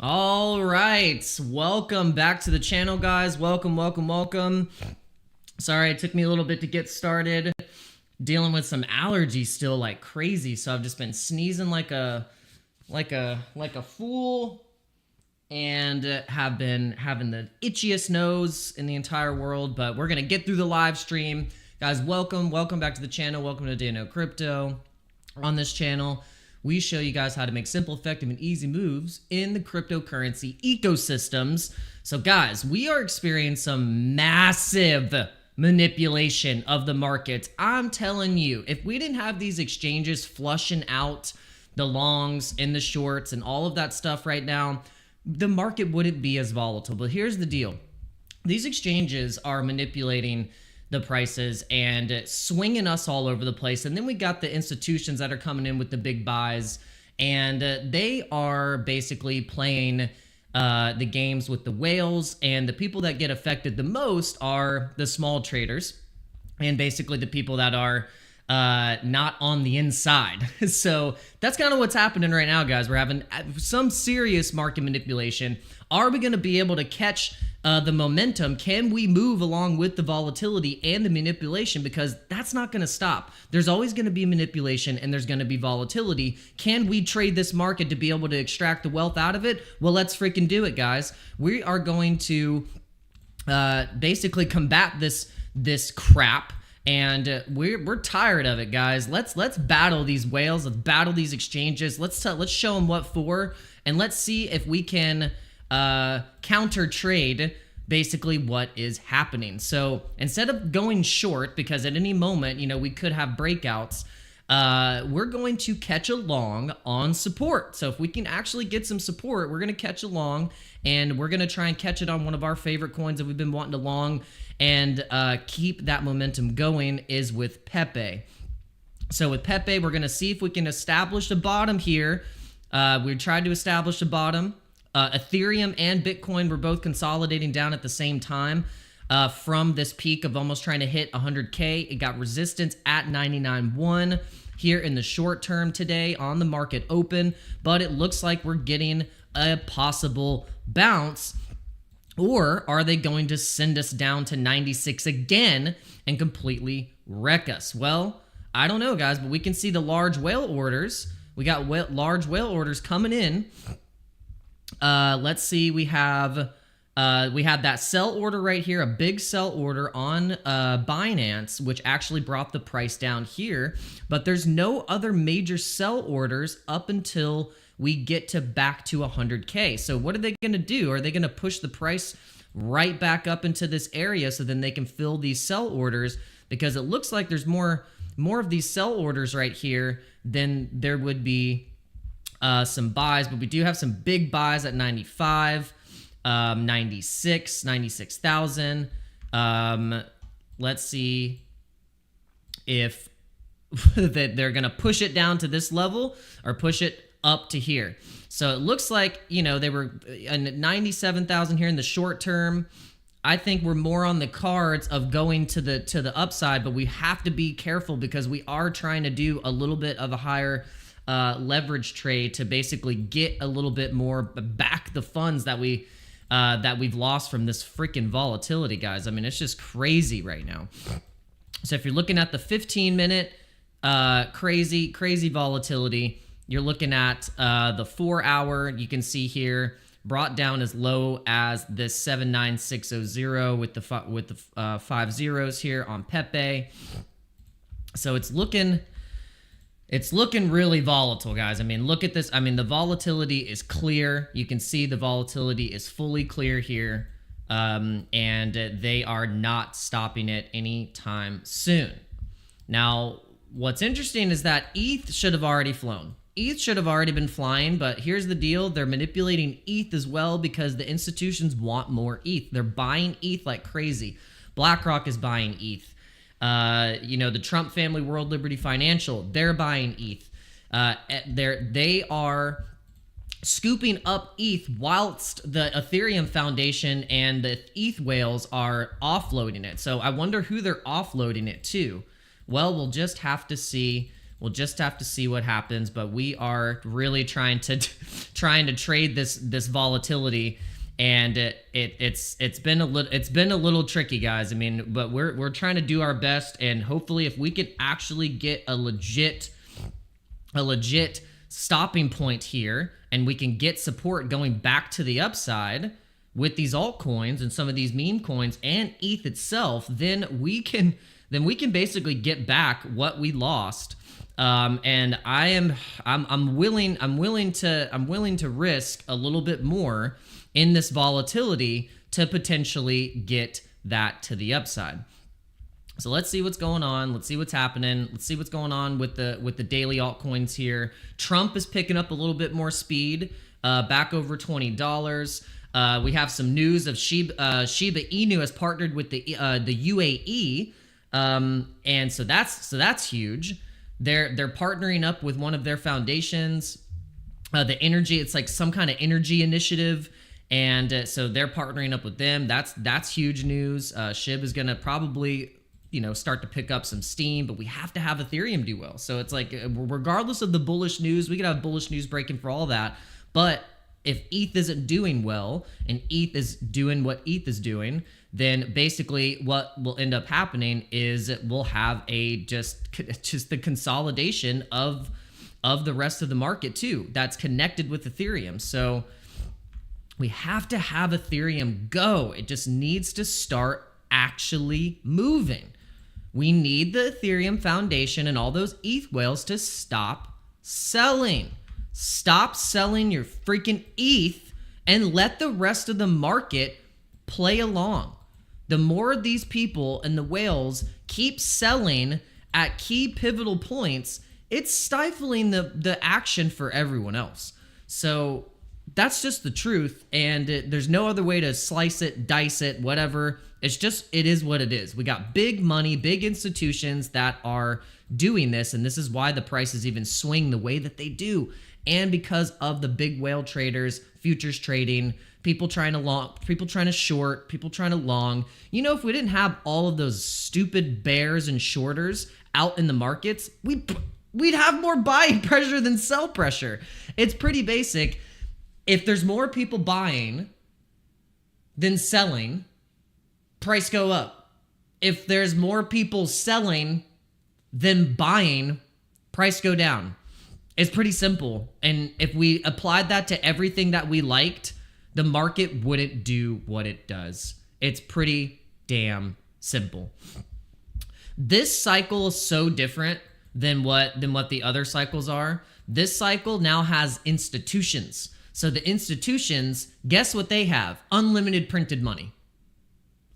All right, welcome back to the channel, guys. Welcome. Sorry, it took me a little bit to get started. Dealing with some allergies still like crazy, so I've just been sneezing like a fool, and have been having the itchiest nose in the entire world. But we're gonna get through the live stream, guys. Welcome back to the channel. Welcome to Dano Crypto. On this channel, we show you guys how to make simple, effective, and easy moves in the cryptocurrency ecosystems. So guys, we are experiencing some massive manipulation of the market. I'm telling you, if we didn't have these exchanges flushing out the longs and the shorts and all of that stuff right now, the market wouldn't be as volatile. But here's the deal. These exchanges are manipulating the prices and swinging us all over the place. And then we got the institutions that are coming in with the big buys, and they are basically playing the games with the whales, and the people that get affected the most are the small traders, and basically the people that are not on the inside. So that's kind of what's happening right now, guys. We're having some serious market manipulation. Are we going to be able to catch the momentum? Can we move along with the volatility and the manipulation? Because that's not going to stop. There's always going to be manipulation and there's going to be volatility. Can we trade this market to be able to extract the wealth out of it? Well, let's freaking do it, guys. We are going to basically combat this crap. And we're tired of it, guys. Let's battle these whales. Let's battle these exchanges. Let's show them what for, and let's see if we can counter trade basically what is happening. So instead of going short, because at any moment, you know, we could have breakouts, we're going to catch along on support. So if we can actually get some support, we're going to catch along, and we're going to try and catch it on one of our favorite coins that we've been wanting to long and keep that momentum going is with Pepe. So with Pepe, we're going to see if we can establish a bottom here. We tried to establish a bottom. Ethereum and Bitcoin were both consolidating down at the same time from this peak of almost trying to hit 100K. It got resistance at 99.1 here in the short term today on the market open, but it looks like we're getting a possible bounce. Or are they going to send us down to 96 again and completely wreck us? Well, I don't know, guys, but we can see the large whale orders. We got large whale orders coming in. Let's see. We had that sell order right here, a big sell order on Binance, which actually brought the price down here. But there's no other major sell orders up until we get to back to 100K. So what are they going to do? Are they going to push the price right back up into this area so then they can fill these sell orders? Because it looks like there's more of these sell orders right here than there would be some buys. But we do have some big buys at 95, 96, 96,000. Let's see if that they're going to push it down to this level or push it up to here. So it looks like, you know, they were 97,000 here in the short term. I think we're more on the cards of going to the upside, but we have to be careful because we are trying to do a little bit of a higher leverage trade to basically get a little bit more back the funds that we've lost from this freaking volatility, guys. I mean, it's just crazy right now. So if you're looking at the 15-minute crazy volatility, you're looking at the 4-hour. You can see here brought down as low as this 79600 with the 5 zeros here on Pepe. So it's looking really volatile, guys. I mean, look at this. I mean, the volatility is clear. You can see the volatility is fully clear here, and they are not stopping it anytime soon. Now, what's interesting is that ETH should have already flown. ETH should have already been flying, but here's the deal. They're manipulating ETH as well because the institutions want more ETH. They're buying ETH like crazy. BlackRock is buying ETH. You know, the Trump family, World Liberty Financial, they're buying ETH. They are scooping up ETH whilst the Ethereum Foundation and the ETH whales are offloading it. So I wonder who they're offloading it to. Well, we'll just have to see. We'll just have to see what happens, but we are really trying to trade this volatility, and it's been a little tricky, guys. I mean, but we're trying to do our best, and hopefully, if we can actually get a legit stopping point here, and we can get support going back to the upside with these altcoins and some of these meme coins and ETH itself, then we can basically get back what we lost. And I'm willing to risk a little bit more in this volatility to potentially get that to the upside. So let's see what's going on. Let's see what's happening. Let's see what's going on with the daily altcoins here. Trump is picking up a little bit more speed, back over $20. We have some news of Shiba Inu has partnered with the UAE, and so that's huge. They're partnering up with one of their foundations, the energy. It's like some kind of energy initiative, and so they're partnering up with them. That's huge news. SHIB is gonna probably, start to pick up some steam, but we have to have Ethereum do well. So it's like, regardless of the bullish news, we could have bullish news breaking for all that. But if ETH isn't doing well and ETH is doing what ETH is doing, then basically what will end up happening is we'll have a just the consolidation of the rest of the market too, that's connected with Ethereum. So we have to have Ethereum go. It just needs to start actually moving. We need the Ethereum Foundation and all those ETH whales to stop selling. Stop selling your freaking ETH and let the rest of the market play along. The more these people and the whales keep selling at key pivotal points, it's stifling the action for everyone else. So that's just the truth, and there's no other way to slice it, dice it, whatever. It is what it is. We got big money, big institutions that are doing this, and this is why the prices even swing the way that they do. And because of the big whale traders, futures trading, people trying to long, people trying to short, people trying to long. If we didn't have all of those stupid bears and shorters out in the markets, we'd have more buying pressure than sell pressure. It's pretty basic. If there's more people buying than selling, price go up. If there's more people selling than buying, price go down. It's pretty simple. And if we applied that to everything that we liked, the market wouldn't do what it does. It's pretty damn simple. This cycle is so different than what the other cycles are. This cycle now has institutions. So the institutions, guess what they have? Unlimited printed money.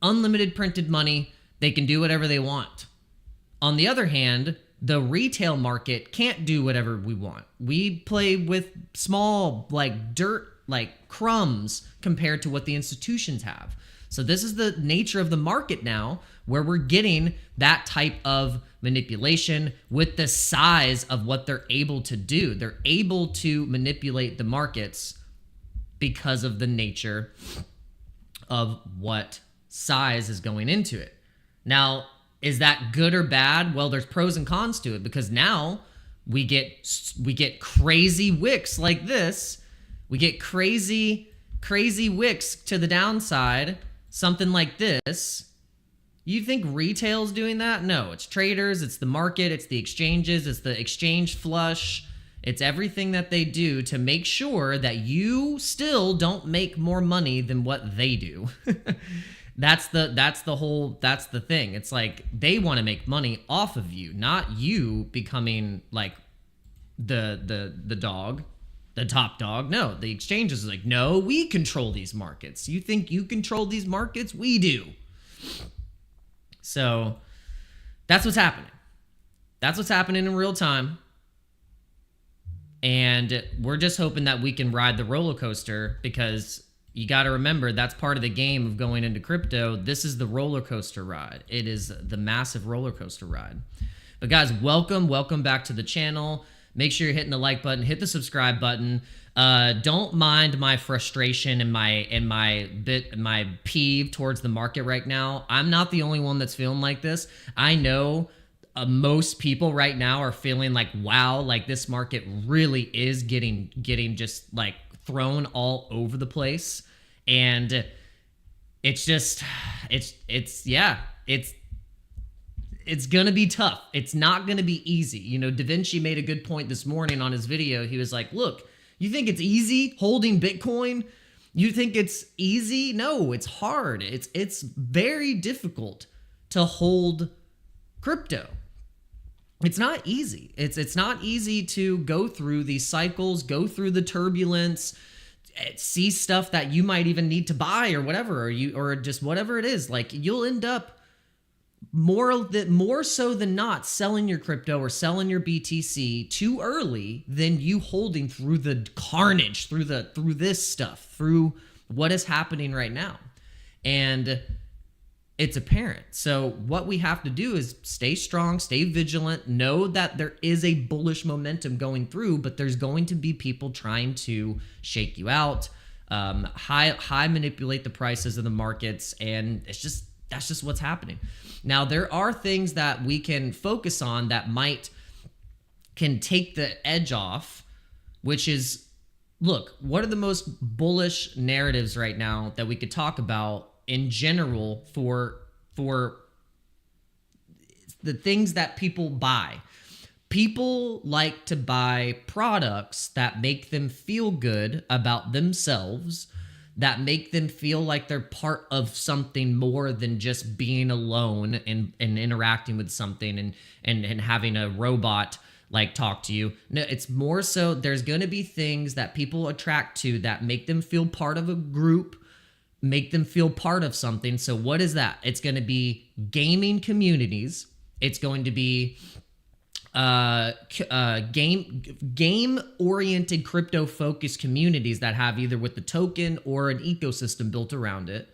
Unlimited printed money. They can do whatever they want. On the other hand, the retail market can't do whatever we want. We play with small, dirt, crumbs compared to what the institutions have. So this is the nature of the market now, where we're getting that type of manipulation with the size of what they're able to do. They're able to manipulate the markets because of the nature of what size is going into it. Now, is that good or bad? Well, there's pros and cons to it, because now we get crazy wicks like this. We get crazy wicks to the downside, something like this. You think retail's doing that? No, it's traders, it's the market, it's the exchanges, it's the exchange flush. It's everything that they do to make sure that you still don't make more money than what they do. That's the thing. It's like they want to make money off of you, not you becoming like the dog, the top dog. No, the exchanges is like, no, we control these markets. You think you control these markets? We do. So that's what's happening. That's what's happening in real time. And we're just hoping that we can ride the roller coaster, because you got to remember, that's part of the game of going into crypto. This is the roller coaster ride. It is the massive roller coaster ride. But guys, welcome back to the channel. Make sure you're hitting the like button, hit the subscribe button. Don't mind my frustration and my peeve towards the market right now. I'm not the only one that's feeling like this. I know most people right now are feeling like, wow, like this market really is getting just like thrown all over the place. And it's just, it's gonna be tough. It's not gonna be easy. Da Vinci made a good point this morning on his video. He was like, look, you think it's easy holding Bitcoin? You think it's easy? No, it's hard. It's very difficult to hold crypto. It's not easy. It's not easy to go through these cycles, go through the turbulence, see stuff that you might even need to buy or whatever, or just whatever it is. Like, you'll end up more so than not selling your crypto or selling your BTC too early than you holding through the carnage, through this stuff, through what is happening right now. And it's apparent. So what we have to do is stay strong, stay vigilant, know that there is a bullish momentum going through, but there's going to be people trying to shake you out, high manipulate the prices of the markets, and That's just what's happening. Now, there are things that we can focus on that can take the edge off, which is, look, what are the most bullish narratives right now that we could talk about in general for the things that people buy? People like to buy products that make them feel good about themselves, that make them feel like they're part of something more than just being alone and interacting with something and having a robot like talk to you. No, it's more so there's going to be things that people attract to that make them feel part of a group, make them feel part of something. So what is that? It's going to be gaming communities. It's going to be game oriented crypto focused communities that have either with the token or an ecosystem built around it.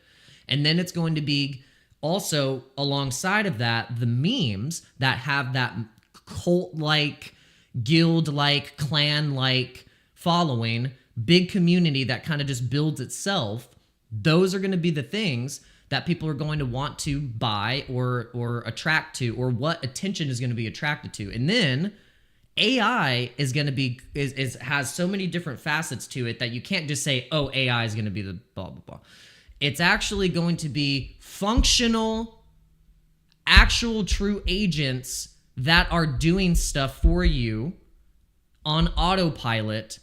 And then it's going to be also alongside of that, the memes that have that cult like, guild like, clan like following, big community that kind of just builds itself. Those are going to be the things that people are going to want to buy or attract to, or what attention is going to be attracted to. And then AI is going to be has so many different facets to it that you can't just say, oh, AI is going to be the blah blah blah. It's actually going to be functional, actual true agents that are doing stuff for you on autopilot,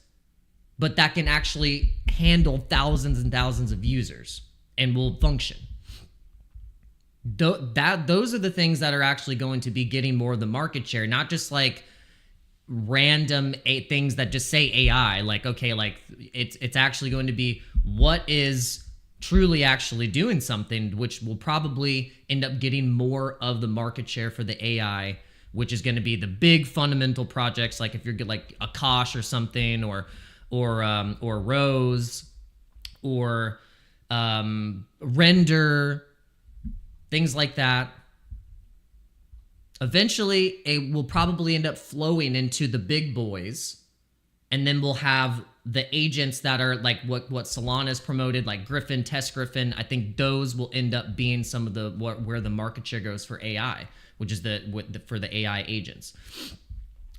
but that can actually handle thousands and thousands of users and will function. Those are the things that are actually going to be getting more of the market share, not just like random things that just say AI. Like, okay, like it's actually going to be what is truly actually doing something, which will probably end up getting more of the market share for the AI, which is going to be the big fundamental projects. Like if you're like Akash or something, or Rose, or Render, things like that. Eventually, it will probably end up flowing into the big boys, and then we'll have the agents that are like what Solana's promoted, like Griffin, Test Griffin. I think those will end up being some of the where the market share goes for AI, which is for the AI agents.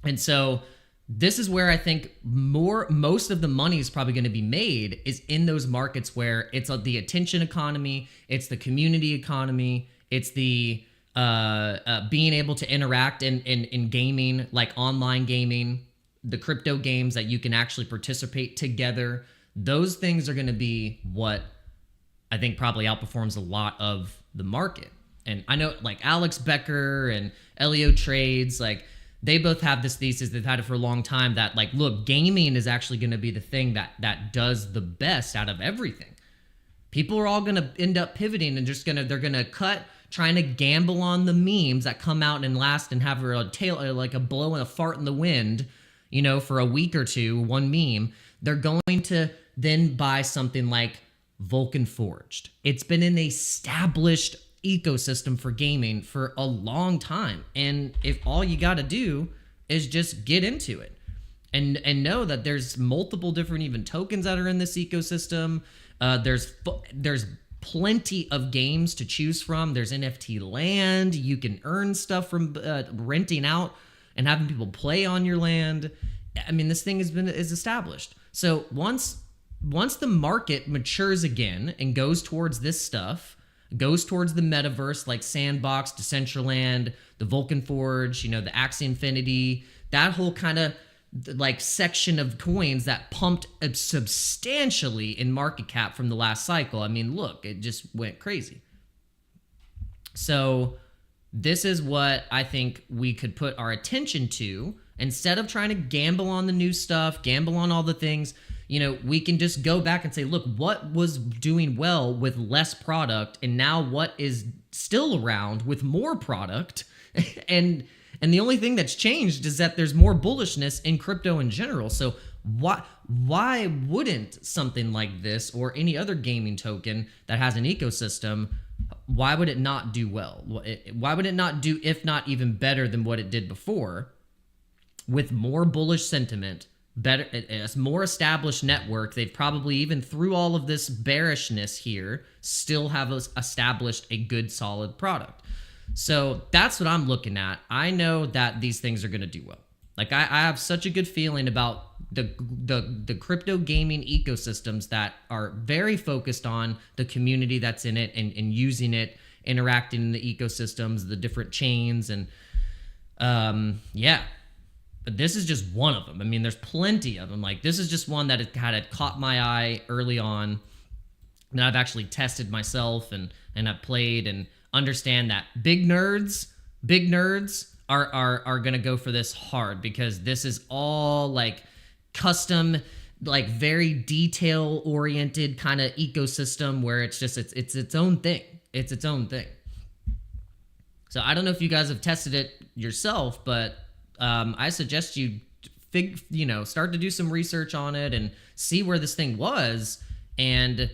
And so this is where I think most of the money is probably going to be made, is in those markets where it's the attention economy, it's the community economy, it's the being able to interact in gaming, like online gaming, the crypto games that you can actually participate together. Those things are going to be what I think probably outperforms a lot of the market. And I know like Alex Becker and Elio Trades, like they both have this thesis, they've had it for a long time, that like, look, gaming is actually going to be the thing that does the best out of everything. People are all going to end up pivoting and they're going to cut trying to gamble on the memes that come out and last and have a tail, like a blow and a fart in the wind, you know, for a week or two, one meme. They're going to then buy something like Vulcan Forged. It's been an established ecosystem for gaming for a long time, and if all you got to do is just get into it and know that there's multiple different even tokens that are in this ecosystem. There's plenty of games to choose from. There's NFT land. You can earn stuff from renting out and having people play on your land. I mean, this thing is established. So once the market matures again and goes towards this stuff, goes towards the metaverse like Sandbox, Decentraland, the Vulcan Forge, you know, the Axie Infinity, that whole kind of like section of coins that pumped substantially in market cap from the last cycle. I mean, look, it just went crazy. So this is what I think we could put our attention to. Instead of trying to gamble on the new stuff, gamble on all the things, you know, we can just go back and say, look, what was doing well with less product, and now what is still around with more product. And the only thing that's changed is that there's more bullishness in crypto in general. So why wouldn't something like this or any other gaming token that has an ecosystem, why would it not do well? Why would it not do, if not even better than what it did before, with more bullish sentiment better, a more established network. They've probably, even through all of this bearishness here, still have established a good solid product. So that's what I'm looking at. I know that these things are going to do well. Like I have such a good feeling about the crypto gaming ecosystems that are very focused on the community that's in it and using it, interacting in the ecosystems, the different chains, and yeah. But this is just one of them. I mean, there's plenty of them. Like, this is just one that had caught my eye early on, that I've actually tested myself and I've played and understand that big nerds are gonna go for this hard, because this is all like custom, like very detail oriented kind of ecosystem where it's just it's its own thing. It's its own thing. So I don't know if you guys have tested it yourself, but I suggest you start to do some research on it and see where this thing was, and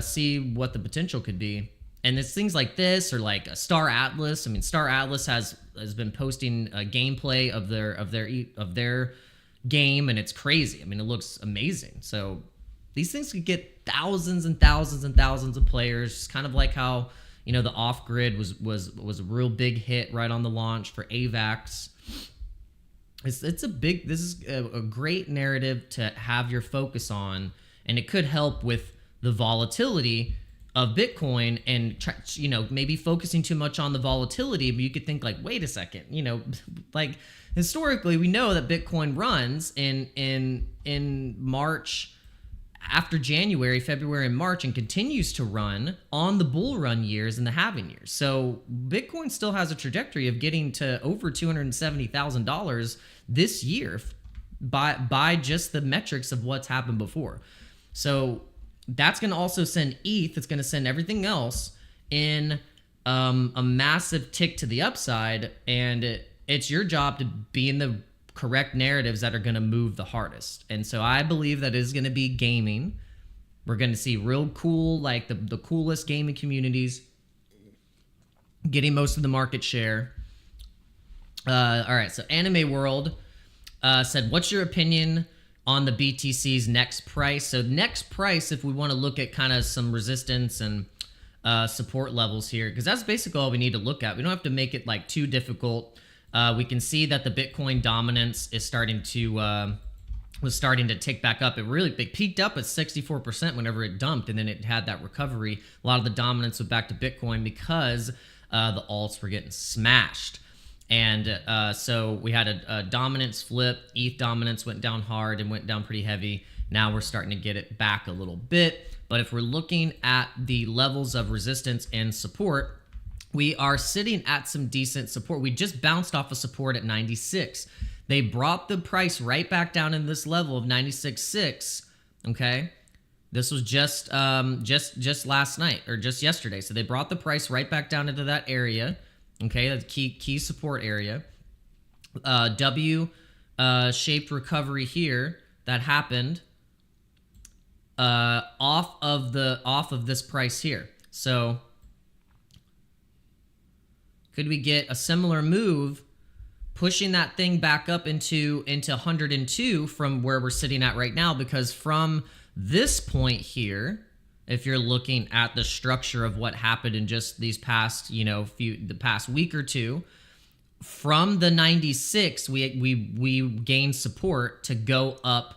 see what the potential could be. And it's things like this, or like a Star Atlas. I mean, Star Atlas has been posting a gameplay of their game, and it's crazy. I mean, it looks amazing. So these things could get thousands and thousands and thousands of players. Just kind of like how, you know, the Off Grid was a real big hit right on the launch for AVAX. This is a great narrative to have your focus on, and it could help with the volatility of Bitcoin, and maybe focusing too much on the volatility. But you could think like, wait a second, like historically we know that Bitcoin runs in March, after January, February, and March, and continues to run on the bull run years and the halving years. So Bitcoin still has a trajectory of getting to over $270,000 this year by just the metrics of what's happened before. So that's going to also send ETH. It's going to send everything else in a massive tick to the upside, and it's your job to be in the correct narratives that are going to move the hardest. And so I believe that is going to be gaming. We're going to see real cool, like the coolest gaming communities getting most of the market share. All right, so Anime World said, what's your opinion on the BTC's next price? So next price, if we want to look at kind of some resistance and support levels here, because that's basically all we need to look at. We don't have to make it like too difficult. We can see that the Bitcoin dominance is starting to was starting to tick back up. It peaked up at 64% whenever it dumped, and then it had that recovery. A lot of the dominance went back to Bitcoin because the alts were getting smashed. And so we had a dominance flip. ETH dominance went down hard and went down pretty heavy. Now we're starting to get it back a little bit. But if we're looking at the levels of resistance and support, we are sitting at some decent support. We just bounced off of support at 96. They brought the price right back down in this level of 96.6. Okay, this was just last night, or just yesterday. So they brought the price right back down into that area. Okay, that's key support area. W shaped recovery here that happened off of this price here. So could we get a similar move, pushing that thing back up into 102 from where we're sitting at right now? Because from this point here, if you're looking at the structure of what happened in just these past, the past week or two, from the 96, we gained support to go up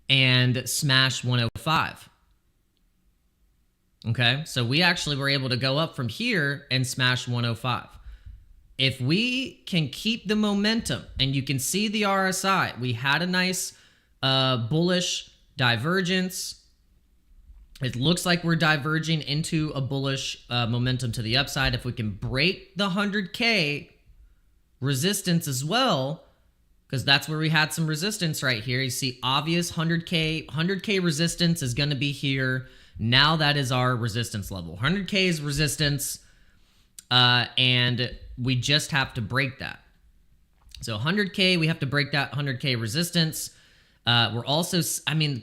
and smash 105. Okay, so we actually were able to go up from here and smash 105. If we can keep the momentum, and you can see the RSI, we had a nice bullish divergence. It looks like we're diverging into a bullish momentum to the upside. If we can break the 100K resistance as well, because that's where we had some resistance right here. You see obvious 100K resistance is going to be here. Now that is our resistance level. 100K is resistance, and we just have to break that. So 100K, we have to break that 100K resistance. We're also,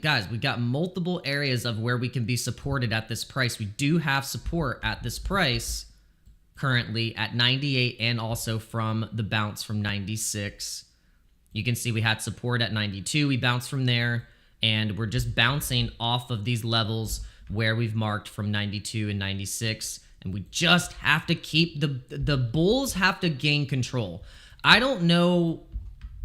guys, we've got multiple areas of where we can be supported at this price. We do have support at this price currently at 98, and also from the bounce from 96. You can see we had support at 92. We bounced from there, and we're just bouncing off of these levels where we've marked from 92 and 96. And we just have to keep the bulls have to gain control. I don't know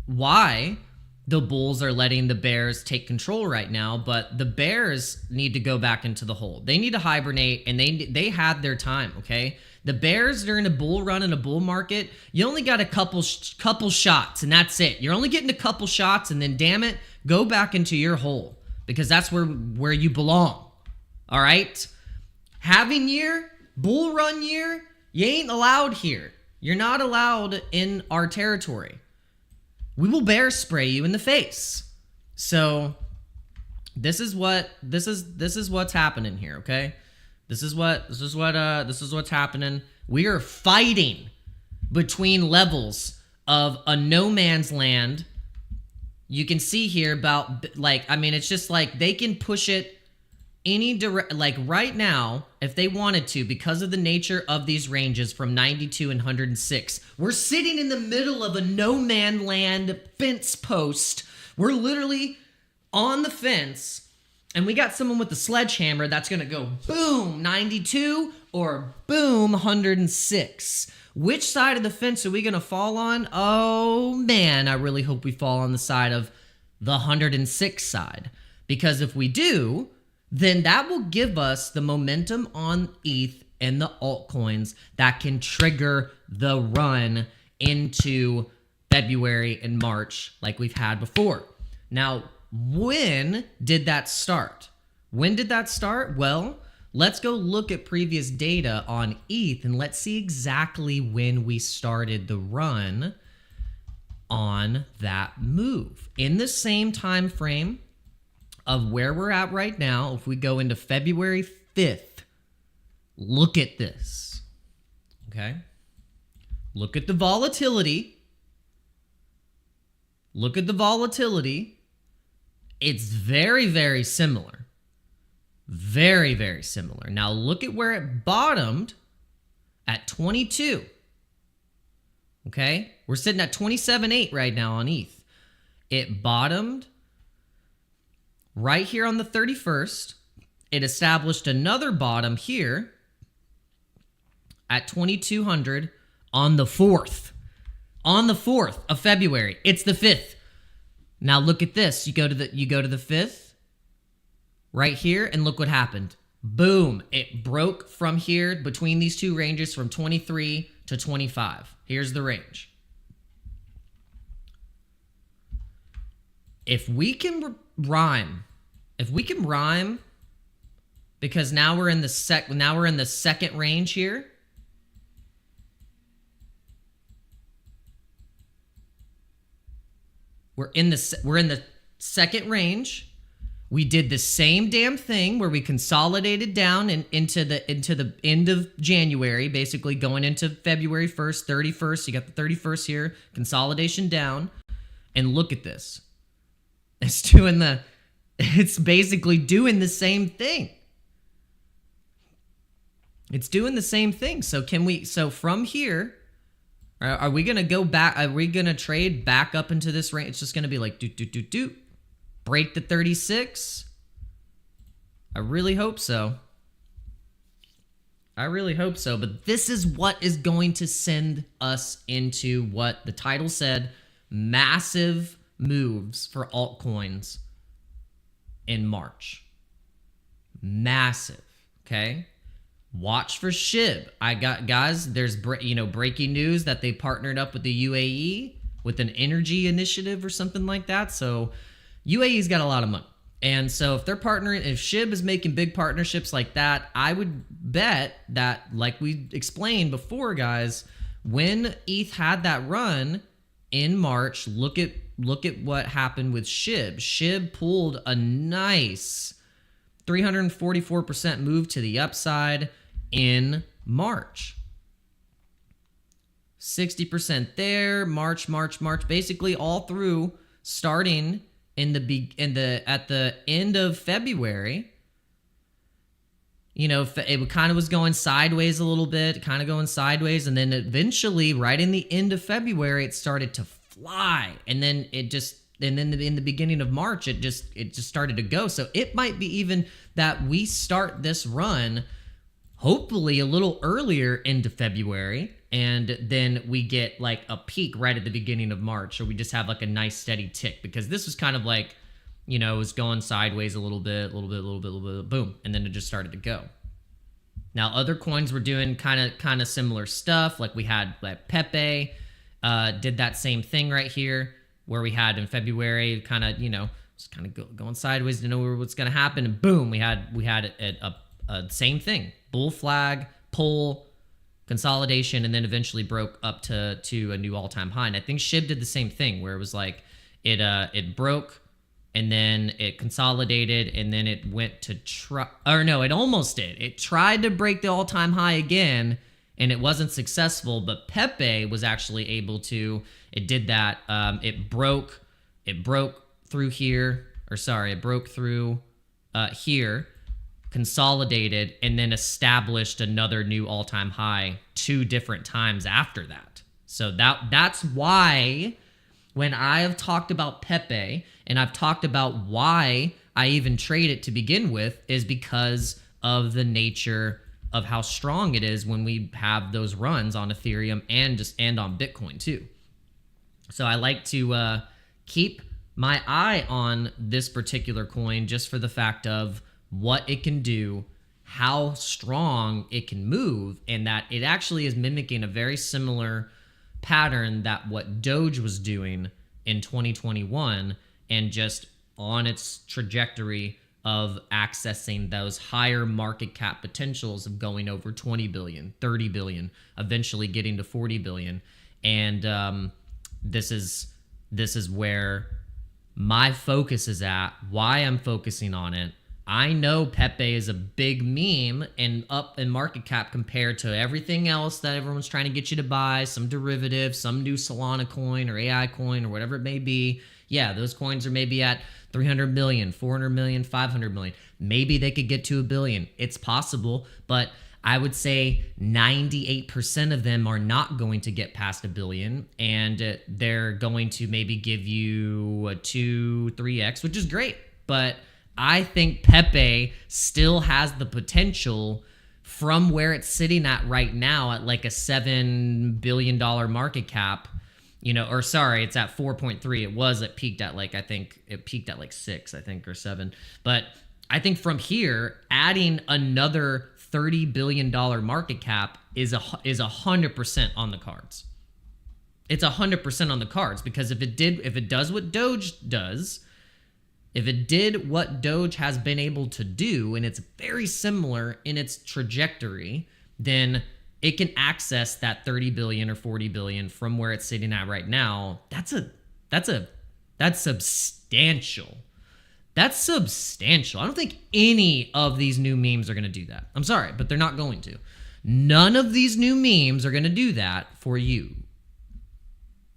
why the bulls are letting the bears take control right now, but the bears need to go back into the hole. They need to hibernate, and they had their time, okay? The bears during a bull run in a bull market, you only got a couple shots, and that's it. You're only getting a couple shots, and then damn it, go back into your hole, because that's where you belong. All right? Halving year, bull run year, you ain't allowed here. You're not allowed in our territory. We will bear spray you in the face. So this is what's happening here, okay? This is what's happening. We are fighting between levels of a no man's land. You can see here about, like, I mean, it's just like they can push it any direct, like right now, if they wanted to, because of the nature of these ranges from 92 and 106. We're sitting in the middle of a no man land fence post. We're literally on the fence, and we got someone with a sledgehammer that's gonna go boom 92 or boom 106. Which side of the fence are we gonna fall on? Oh man, I really hope we fall on the side of the 106 side, because if we do, then that will give us the momentum on ETH and the altcoins that can trigger the run into February and March like we've had before. Now, when did that start? When did that start? Well, let's go look at previous data on ETH and let's see exactly when we started the run on that move. In the same time frame of where we're at right now, if we go into February 5th, look at this, okay? Look at the volatility. Look at the volatility. It's very, very similar. Very, very similar. Now look at where it bottomed at 22, okay? We're sitting at 27.8 right now on ETH. It bottomed right here on the 31st. It established another bottom here at 2200 on the 4th. On the 4th of February. It's the 5th. Now look at this. You go to the 5th right here, and look what happened. Boom. It broke from here between these two ranges from 23 to 25. Here's the range. If we can rhyme, because now we're in the second range here. We're in the second range. We did the same damn thing where we consolidated down and into the end of January, basically going into February 1st, 31st. You got the 31st here, consolidation down, and look at this. It's basically doing the same thing. It's doing the same thing. So from here, are we going to go back? Are we going to trade back up into this range? It's just going to be like do. Break the 36. I really hope so. But this is what is going to send us into what the title said, massive moves for altcoins in March. Massive, okay? Watch for SHIB. I got, guys, there's breaking news that they partnered up with the UAE with an energy initiative or something like that. So UAE's got a lot of money. And so if they're partnering, if SHIB is making big partnerships like that, I would bet that, like we explained before, guys, when ETH had that run in March, look at what happened with SHIB. SHIB pulled a nice 344% move to the upside in March. 60% there, March, basically all through, starting at the end of February. You know, it kind of was going sideways a little bit, and then eventually, right in the end of February, it started to fly, and then in the beginning of March, it just started to go. So it might be even that we start this run hopefully a little earlier into February, and then we get like a peak right at the beginning of March, or we just have like a nice steady tick, because this was kind of like, it was going sideways a little bit, boom, and then it just started to go. Now, other coins were doing kind of similar stuff. Like we had like Pepe did that same thing right here, where we had in February kind of, was kind of going sideways, didn't know what's going to happen, and boom, we had a same thing, bull flag, pull, consolidation, and then eventually broke up to a new all-time high. And I think SHIB did the same thing, where it was like it broke, and then it consolidated, and then it went to it almost did. It tried to break the all-time high again, and it wasn't successful, but Pepe was actually able to. It did that. It broke through here, it broke through here, consolidated, and then established another new all-time high 2 different times after that. So that's why when I have talked about Pepe, and I've talked about why I even trade it to begin with, is because of the nature of how strong it is when we have those runs on Ethereum and on Bitcoin too. So I like to keep my eye on this particular coin, just for the fact of what it can do, how strong it can move, and that it actually is mimicking a very similar pattern that what Doge was doing in 2021, and just on its trajectory of accessing those higher market cap potentials of going over 20 billion, 30 billion, eventually getting to 40 billion. And this is where my focus is at, why I'm focusing on it. I know Pepe is a big meme and up in market cap compared to everything else that everyone's trying to get you to buy, some derivative, some new Solana coin or AI coin or whatever it may be. Yeah, those coins are maybe at 300 million, 400 million, 500 million. Maybe they could get to $1 billion. It's possible, but I would say 98% of them are not going to get past $1 billion, and they're going to maybe give you a 2-3x, which is great. But I think Pepe still has the potential from where it's sitting at right now at like a $7 billion market cap, it's at 4.3. It peaked at like 6, I think, or 7. But I think from here, adding another $30 billion market cap is 100% on the cards. It's 100% on the cards, because if it does what Doge does, if it did what Doge has been able to do, and it's very similar in its trajectory, then it can access that 30 billion or 40 billion from where it's sitting at right now. That's substantial. That's substantial. I don't think any of these new memes are going to do that. I'm sorry, but they're not going to. None of these new memes are going to do that for you.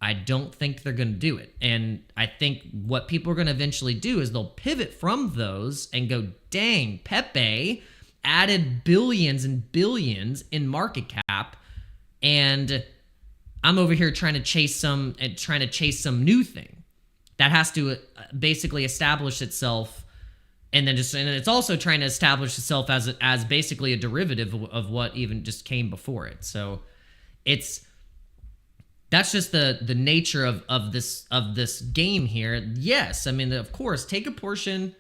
I don't think they're going to do it. And I think what people are going to eventually do is they'll pivot from those and go, dang, Pepe added billions and billions in market cap, and I'm over here trying to chase some new thing that has to basically establish itself, and it's also trying to establish itself as basically a derivative of what even just came before it. So that's just the nature of this game here. Yes, I mean, of course, take a portion,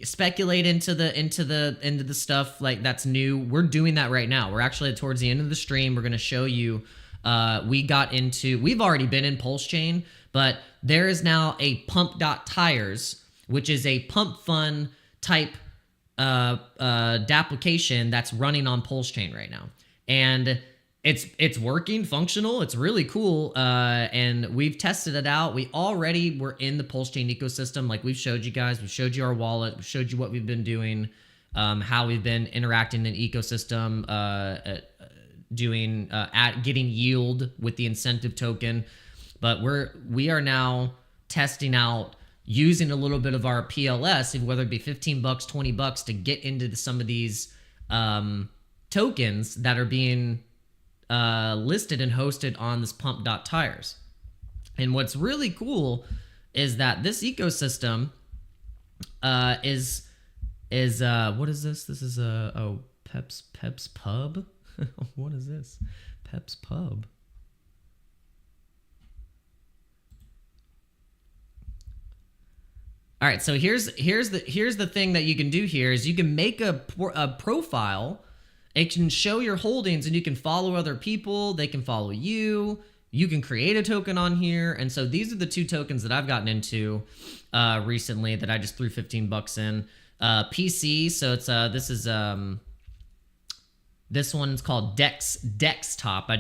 speculate into the stuff like that's new. We're doing that right now. We're actually towards the end of the stream. We're going to show you. We've already been in Pulse Chain, but there is now a pump.tires, which is a pump fund type application that's running on Pulse Chain right now, and it's working, functional. It's really cool, and we've tested it out. We already were in the Pulse Chain ecosystem, like we've showed you guys. We've showed you our wallet. We've showed you what we've been doing, how we've been interacting in the ecosystem, getting yield with the incentive token. But we are now testing out using a little bit of our PLS, whether it be $15, $20 to get into some of these tokens that are being listed and hosted on this pump.tires. And what's really cool is that this ecosystem is what is this? This is Peps Pub. What is this? Peps Pub. All right, so here's the thing that you can do here is you can make a profile. It can show your holdings, and you can follow other people. They can follow you. You can create a token on here, and so these are the 2 tokens that I've gotten into recently that I just threw 15 bucks in. PC, so it's this one's called Dextop. I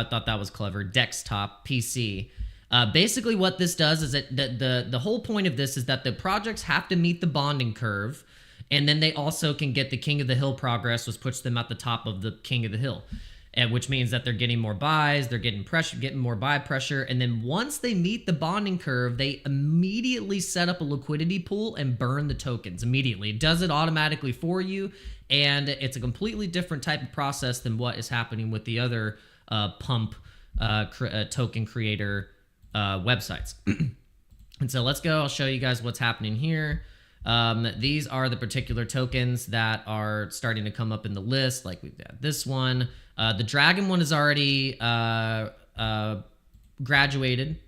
thought that was clever. Dextop PC. Basically what this does is that the whole point of this is that the projects have to meet the bonding curve, and then they also can get the King of the Hill progress, which puts them at the top of the King of the Hill, which means that they're getting more buys, they're getting pressure, getting more buy pressure, and then once they meet the bonding curve, they immediately set up a liquidity pool and burn the tokens immediately. It does it automatically for you, and it's a completely different type of process than what is happening with the other pump token creator websites. And so let's go. I'll show you guys what's happening here. These are the particular tokens that are starting to come up in the list. Like we've got this one. The dragon one is already graduated.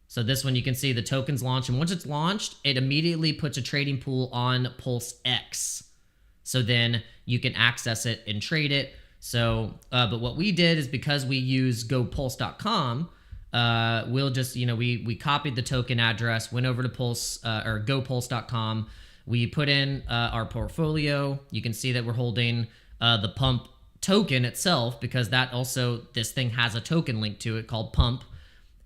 So this one, you can see the tokens launch, and once it's launched, it immediately puts a trading pool on Pulse X. So then you can access it and trade it. So, but what we did is, because we use gopulse.com, we'll just, we copied the token address, went over to Pulse or gopulse.com. We put in our portfolio. You can see that we're holding the pump token itself, because this thing has a token link to it called pump,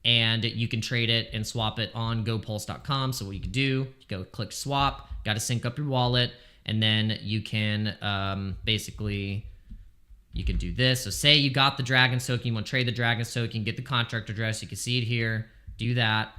and you can trade it and swap it on gopulse.com. So what you can do, you go click swap, got to sync up your wallet, and then you can basically, you can do this. So say you got the Dragon token, you want to trade the Dragon token, get the contract address. You can see it here. Do that,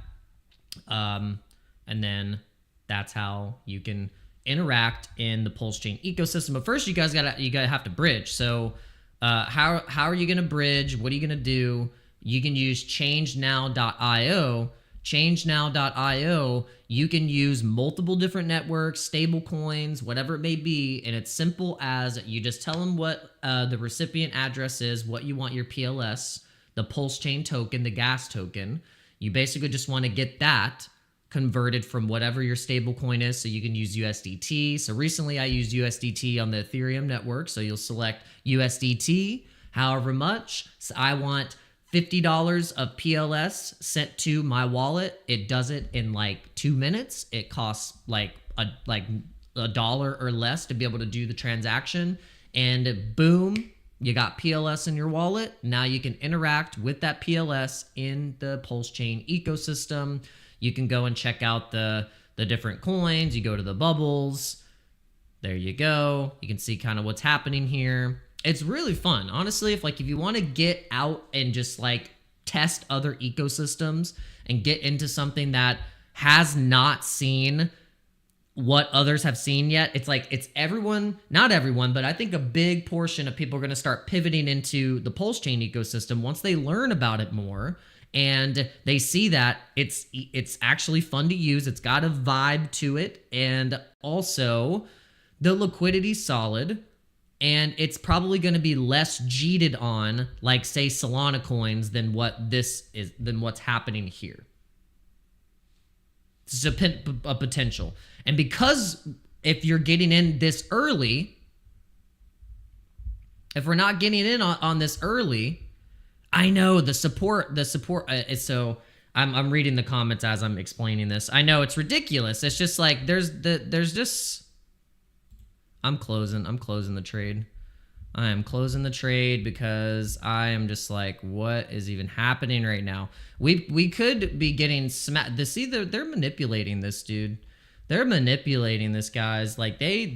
and then that's how you can interact in the Pulse Chain ecosystem. But first, you gotta have to bridge. So how are you gonna bridge? What are you gonna do? You can use ChangeNow.io. ChangeNow.io, you can use multiple different networks, stable coins, whatever it may be, and it's simple as you just tell them what the recipient address is, what you want your PLS, the Pulse Chain token, the gas token. You basically just want to get that converted from whatever your stable coin is, so you can use USDT. So recently I used USDT on the Ethereum network, so you'll select USDT, however much. So I want $50 of PLS sent to my wallet. It does it in like 2 minutes. It costs like a dollar or less to be able to do the transaction, and boom, you got PLS in your wallet. Now you can interact with that PLS in the Pulse Chain ecosystem. You can go and check out the different coins. You go to the bubbles. There you go. You can see kind of what's happening here. It's really fun. Honestly, if you want to get out and just like test other ecosystems and get into something that has not seen what others have seen yet, it's everyone, not everyone, but I think a big portion of people are going to start pivoting into the Pulse Chain ecosystem once they learn about it more and they see that it's actually fun to use. It's got a vibe to it, and also the liquidity's solid. And it's probably going to be less cheated on, like say Solana coins, than what's happening here. This is a potential, and because if you're getting in this early, if we're not getting in on this early, I know the support. So I'm reading the comments as I'm explaining this. I know it's ridiculous. It's just like there's just. I'm closing the trade. I am closing the trade because I am just like, what is even happening right now? We could be getting smacked. See, they're manipulating this, dude. They're manipulating this, guys. Like they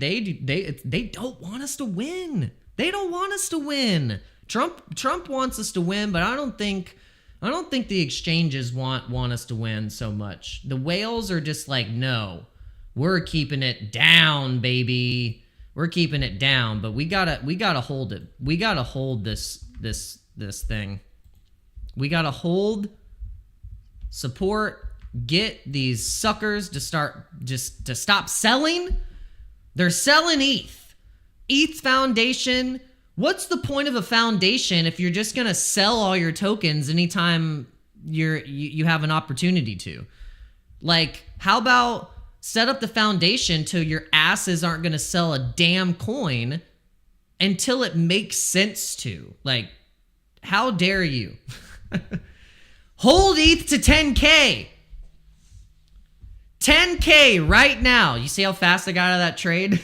don't want us to win. They don't want us to win. Trump wants us to win, but I don't think the exchanges want us to win so much. The whales are just like, no, we're keeping it down, baby. We're keeping it down, but we gotta hold it. We gotta hold this thing. We gotta hold support, get these suckers to stop selling. They're selling ETH. ETH Foundation. What's the point of a foundation if you're just gonna sell all your tokens anytime you have an opportunity to? Like, how about set up the foundation till your asses aren't gonna sell a damn coin until it makes sense to? Like, how dare you? Hold ETH to 10K. 10K right now. You see how fast I got out of that trade?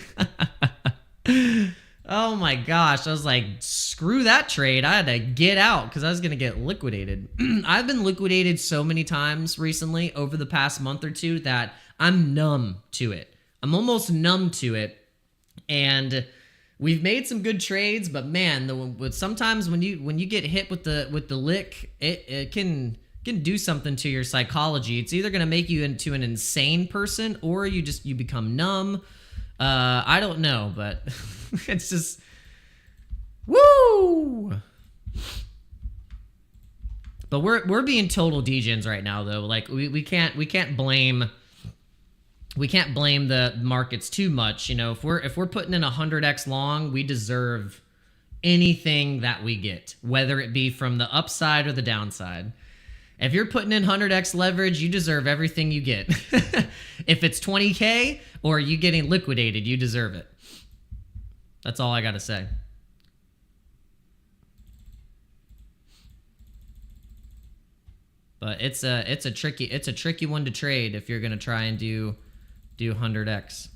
Oh my gosh. I was like, screw that trade. I had to get out because I was going to get liquidated. I've been liquidated so many times recently over the past month or two that I'm numb to it. I'm almost numb to it. And we've made some good trades, but man, sometimes when you get hit with the lick, it can do something to your psychology. It's either going to make you into an insane person or you become numb. I don't know, but it's just woo. But we're being total degens right now though. Like we can't blame the markets too much. You know, if we're putting in 100x long, we deserve anything that we get, whether it be from the upside or the downside. If you're putting in 100x leverage, you deserve everything you get. If it's 20K or you getting liquidated, you deserve it. That's all I got to say. But it's a tricky one to trade if you're going to try and do 100x.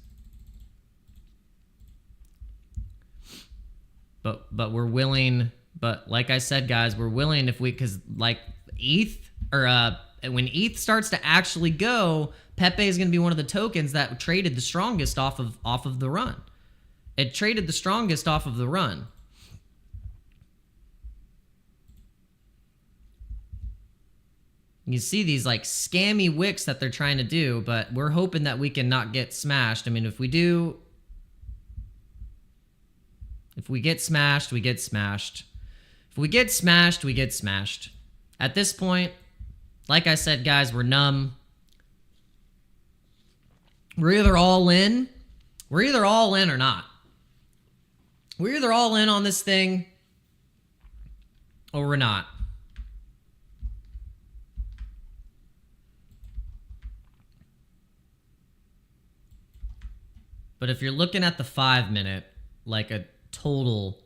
But we're willing, but like I said guys, we're willing cuz like ETH or when ETH starts to actually go, Pepe is going to be one of the tokens that traded the strongest off of the run. It traded the strongest off of the run. You see these like scammy wicks that they're trying to do, but we're hoping that we can not get smashed. I mean, if we get smashed, we get smashed. If we get smashed, we get smashed. At this point, like I said, guys, we're numb. We're either all in. We're either all in or not. We're either all in on this thing or we're not. But if you're looking at the 5-minute, like a total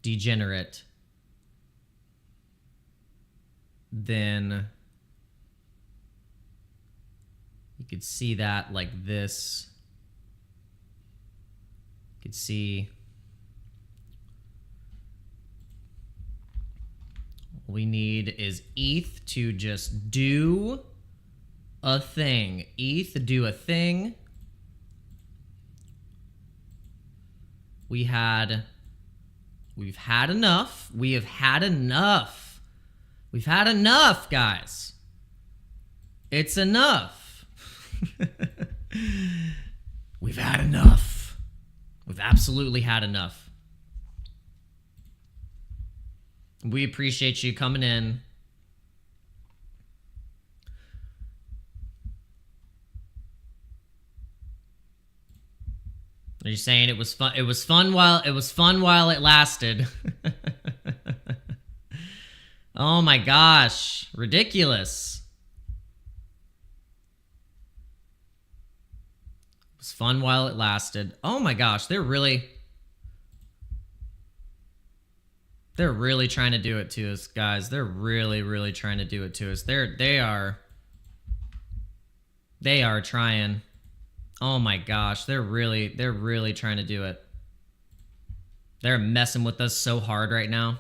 degenerate, then you could see that like this. You could see all we need is ETH to just do a thing. ETH do a thing. We've had enough. We have had enough. We've had enough, guys. It's enough. We've had enough. We've absolutely had enough. We appreciate you coming in. Are you saying it was fun? It was fun while it lasted. Oh my gosh, ridiculous. It was fun while it lasted. Oh my gosh, they're really trying to do it to us, guys. They're really trying to do it to us. They are trying. Oh my gosh, they're really trying to do it. They're messing with us so hard right now.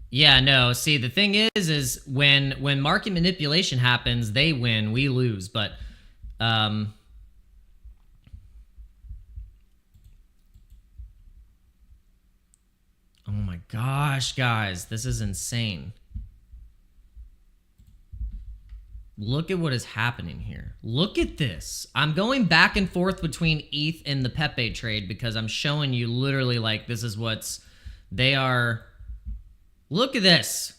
Yeah, no, see, the thing is when market manipulation happens, they win, we lose, but oh my gosh, guys, this is insane. Look at what is happening here. Look at this. I'm going back and forth between ETH and the Pepe trade because I'm showing you literally like this is what's They are, look at this.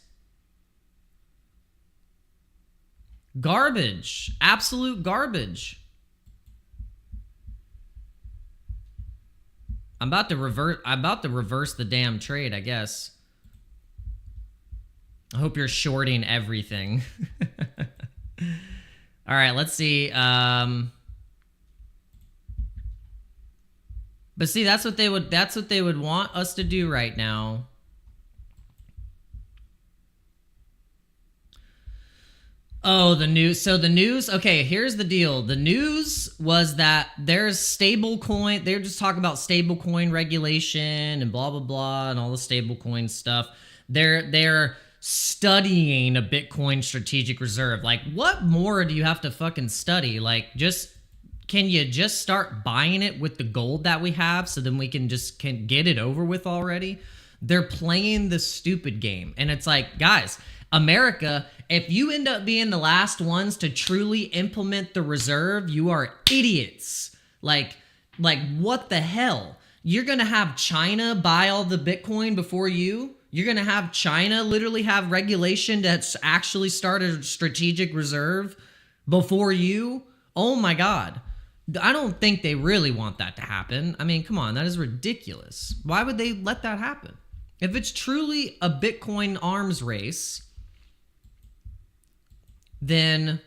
Garbage. Absolute garbage. I'm about to reverse the damn trade, I guess. I hope you're shorting everything. All right, let's see. But see, that's what they would want us to do right now. Oh, the news. So the news, okay, here's the deal. The news was that there's stable coin. They're just talking about stable coin regulation and blah, blah, blah, and all the stable coin stuff. They're studying a Bitcoin strategic reserve. Like, what more do you have to fucking study? Like, can you just start buying it with the gold that we have so then we can get it over with already? They're playing the stupid game. And it's like, guys, America, if you end up being the last ones to truly implement the reserve, you are idiots. Like what the hell? You're going to have China buy all the Bitcoin before you? You're going to have China literally have regulation that's actually start a strategic reserve before you? Oh my God. I don't think they really want that to happen. I mean, come on, that is ridiculous. Why would they let that happen? If it's truly a Bitcoin arms race, then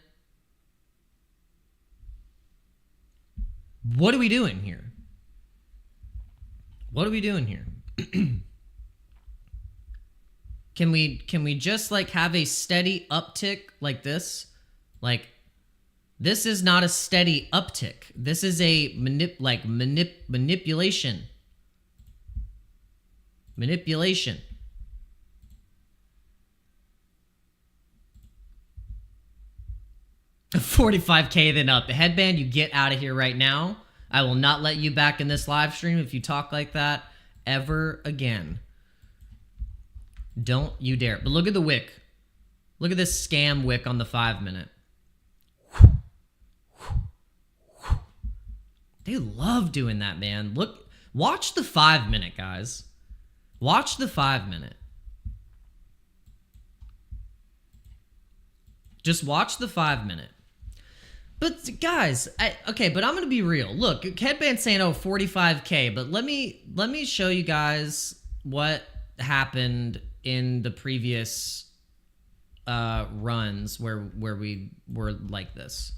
what are we doing here? What are we doing here? Can we just like have a steady uptick like this? Like, this is not a steady uptick. This is a manipulation. Manipulation. $45K then up. Headband, you get out of here right now. I will not let you back in this live stream if you talk like that ever again. Don't you dare. But look at the wick. Look at this scam wick on the 5-minute. They love doing that, man. Look, watch the 5-minute, guys. Watch the 5-minute. Just watch the 5-minute. But guys, okay, but I'm gonna be real. Look, Headband's saying, oh, 45K, but let me show you guys what happened in the previous runs where we were like this.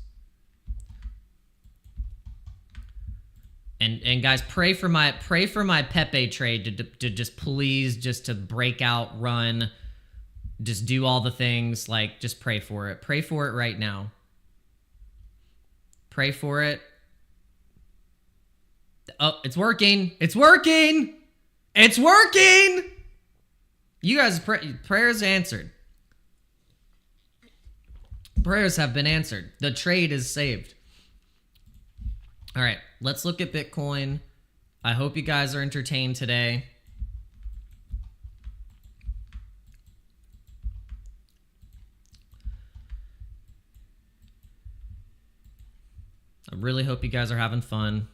And guys, pray for my Pepe trade to just please just to break out, run, just do all the things. Like, just pray for it. Pray for it right now. Pray for it. Oh, it's working. It's working. It's working. You guys, prayers answered. Prayers have been answered. The trade is saved. All right, let's look at Bitcoin. I hope you guys are entertained today. I really hope you guys are having fun.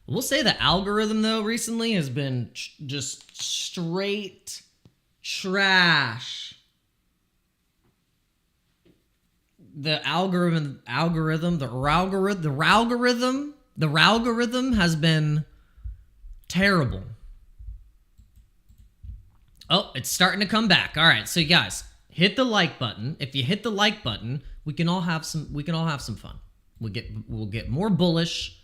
We'll say the algorithm, though, recently has been just straight trash. The algorithm has been terrible. Oh, it's starting to come back. All right, so you guys, hit the like button. If you hit the like button, we can all have some fun. We'll get more bullish.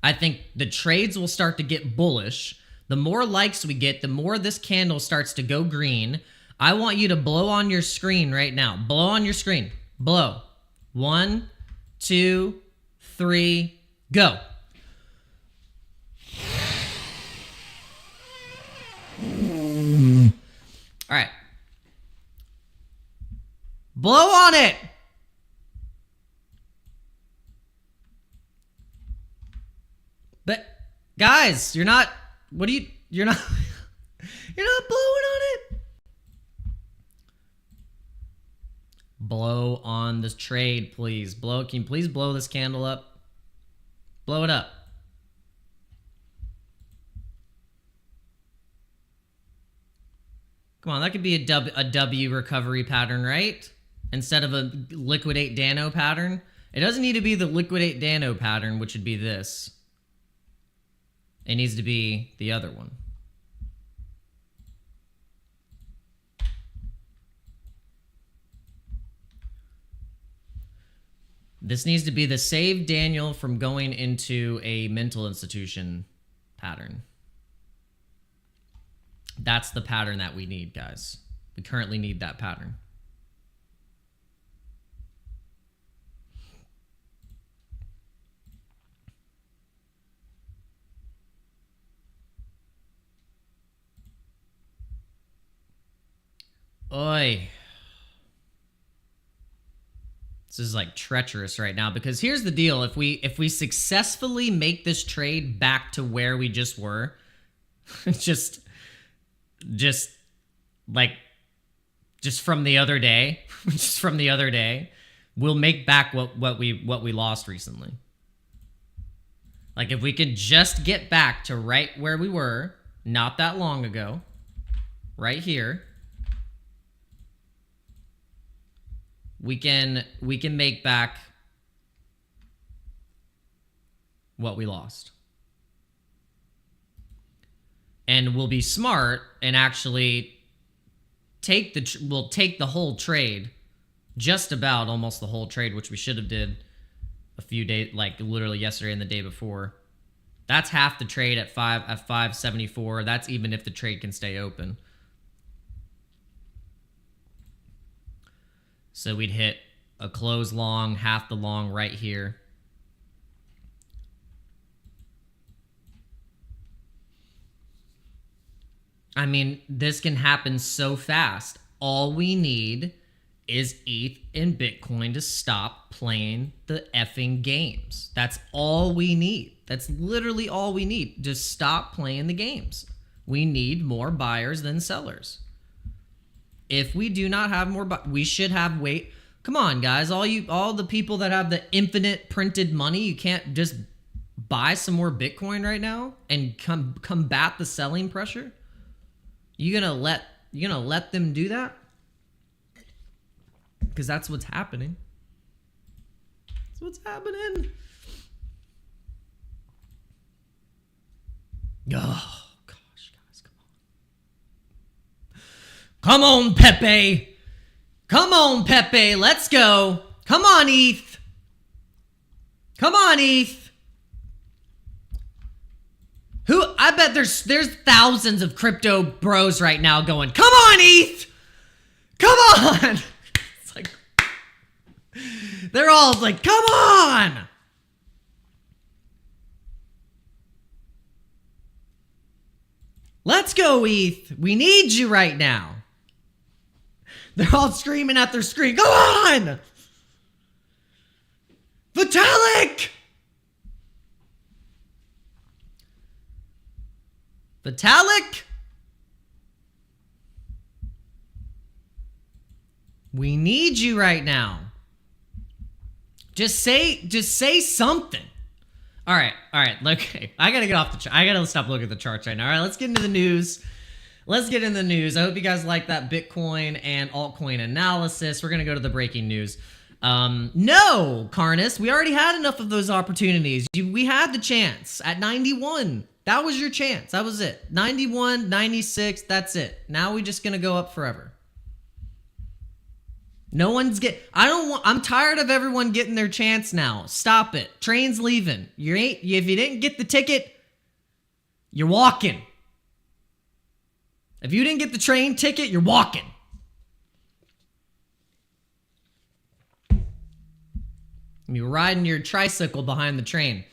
I think the trades will start to get bullish. The more likes we get, the more this candle starts to go green. I want you to blow on your screen right now. Blow on your screen. Blow. 1, 2, 3, go. All right. Blow on it. But guys, you're not blowing on it. Blow on this trade, please. Can you please blow this candle up? Blow it up. Come on, that could be a W recovery pattern, right? Instead of a liquidate Dano pattern. It doesn't need to be the liquidate Dano pattern, which would be this. It needs to be the other one. This needs to be the save Daniel from going into a mental institution pattern. That's the pattern that we need, guys. We currently need that pattern. Oi. This is like treacherous right now, because here's the deal. If we successfully make this trade back to where we just were, just from the other day, we'll make back what we lost recently. Like, if we can just get back to right where we were not that long ago, right here, we can make back what we lost. And we'll be smart and actually we'll take the whole trade, just about almost the whole trade, which we should have did a few days, like literally yesterday and the day before. That's half the trade at 574. That's even if the trade can stay open. So we'd hit a close long, half the long right here. I mean, this can happen so fast. All we need is ETH and Bitcoin to stop playing the effing games. That's all we need. That's literally all we need. Just stop playing the games. We need more buyers than sellers. If we do not have more, we should have wait. Come on, guys, all the people that have the infinite printed money, you can't just buy some more Bitcoin right now and combat the selling pressure. You gonna let them do that? Because that's what's happening. That's what's happening. Oh gosh, guys, come on. Come on, Pepe. Come on, Pepe. Let's go. Come on, ETH. Come on, ETH. I bet there's thousands of crypto bros right now going, come on, ETH. Come on. It's like, they're all like, come on. Let's go, ETH. We need you right now. They're all screaming at their screen. Go on! Vitalik! Vitalik? We need you right now. Just say something. All right. Okay, I gotta get off the chart. I gotta stop looking at the charts right now. All right, let's get into the news. I hope you guys like that Bitcoin and altcoin analysis. We're going to go to the breaking news. No, Carnus, we already had enough of those opportunities. We had the chance at 91. That was your chance. That was it. 91, 96, that's it. Now we're just going to go up forever. No one's I'm tired of everyone getting their chance now. Stop it. Train's leaving. If you didn't get the ticket, you're walking. If you didn't get the train ticket, you're walking. You're riding your tricycle behind the train.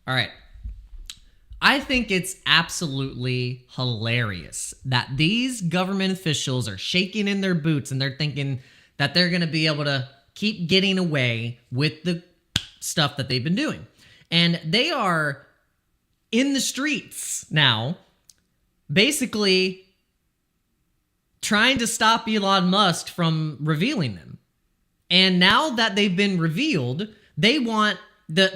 All right. I think it's absolutely hilarious that these government officials are shaking in their boots and they're thinking that they're going to be able to keep getting away with the stuff that they've been doing. And they are in the streets now, basically trying to stop Elon Musk from revealing them. And now that they've been revealed, they want the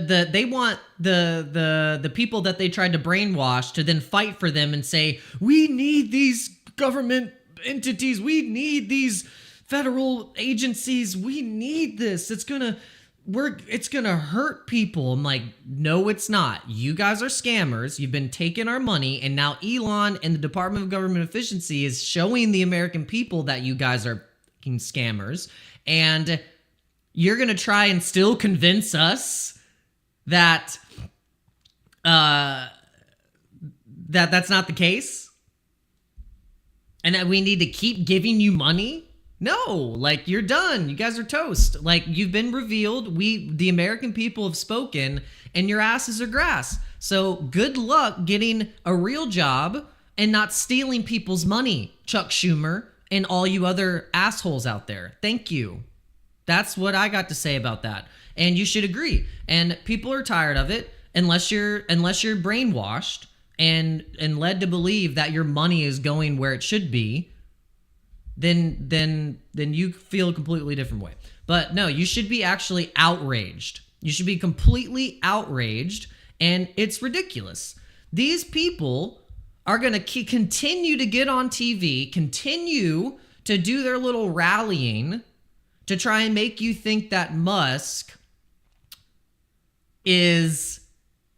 people that they tried to brainwash to then fight for them and say, we need these government entities. We need these federal agencies. We need this. It's gonna hurt people. I'm like, no, it's not. You guys are scammers. You've been taking our money, and now Elon and the Department of Government Efficiency is showing the American people that you guys are fucking scammers, and you're gonna try and still convince us that that's not the case, and that we need to keep giving you money. No, like, you're done. You guys are toast. Like, you've been revealed. The American people have spoken, and your asses are grass. So good luck getting a real job and not stealing people's money, Chuck Schumer and all you other assholes out there. Thank you. That's what I got to say about that. And you should agree. And people are tired of it unless you're brainwashed and led to believe that your money is going where it should be. Then you feel a completely different way. But no, you should be actually outraged. You should be completely outraged, and it's ridiculous. These people are going to continue to get on TV, continue to do their little rallying to try and make you think that Musk is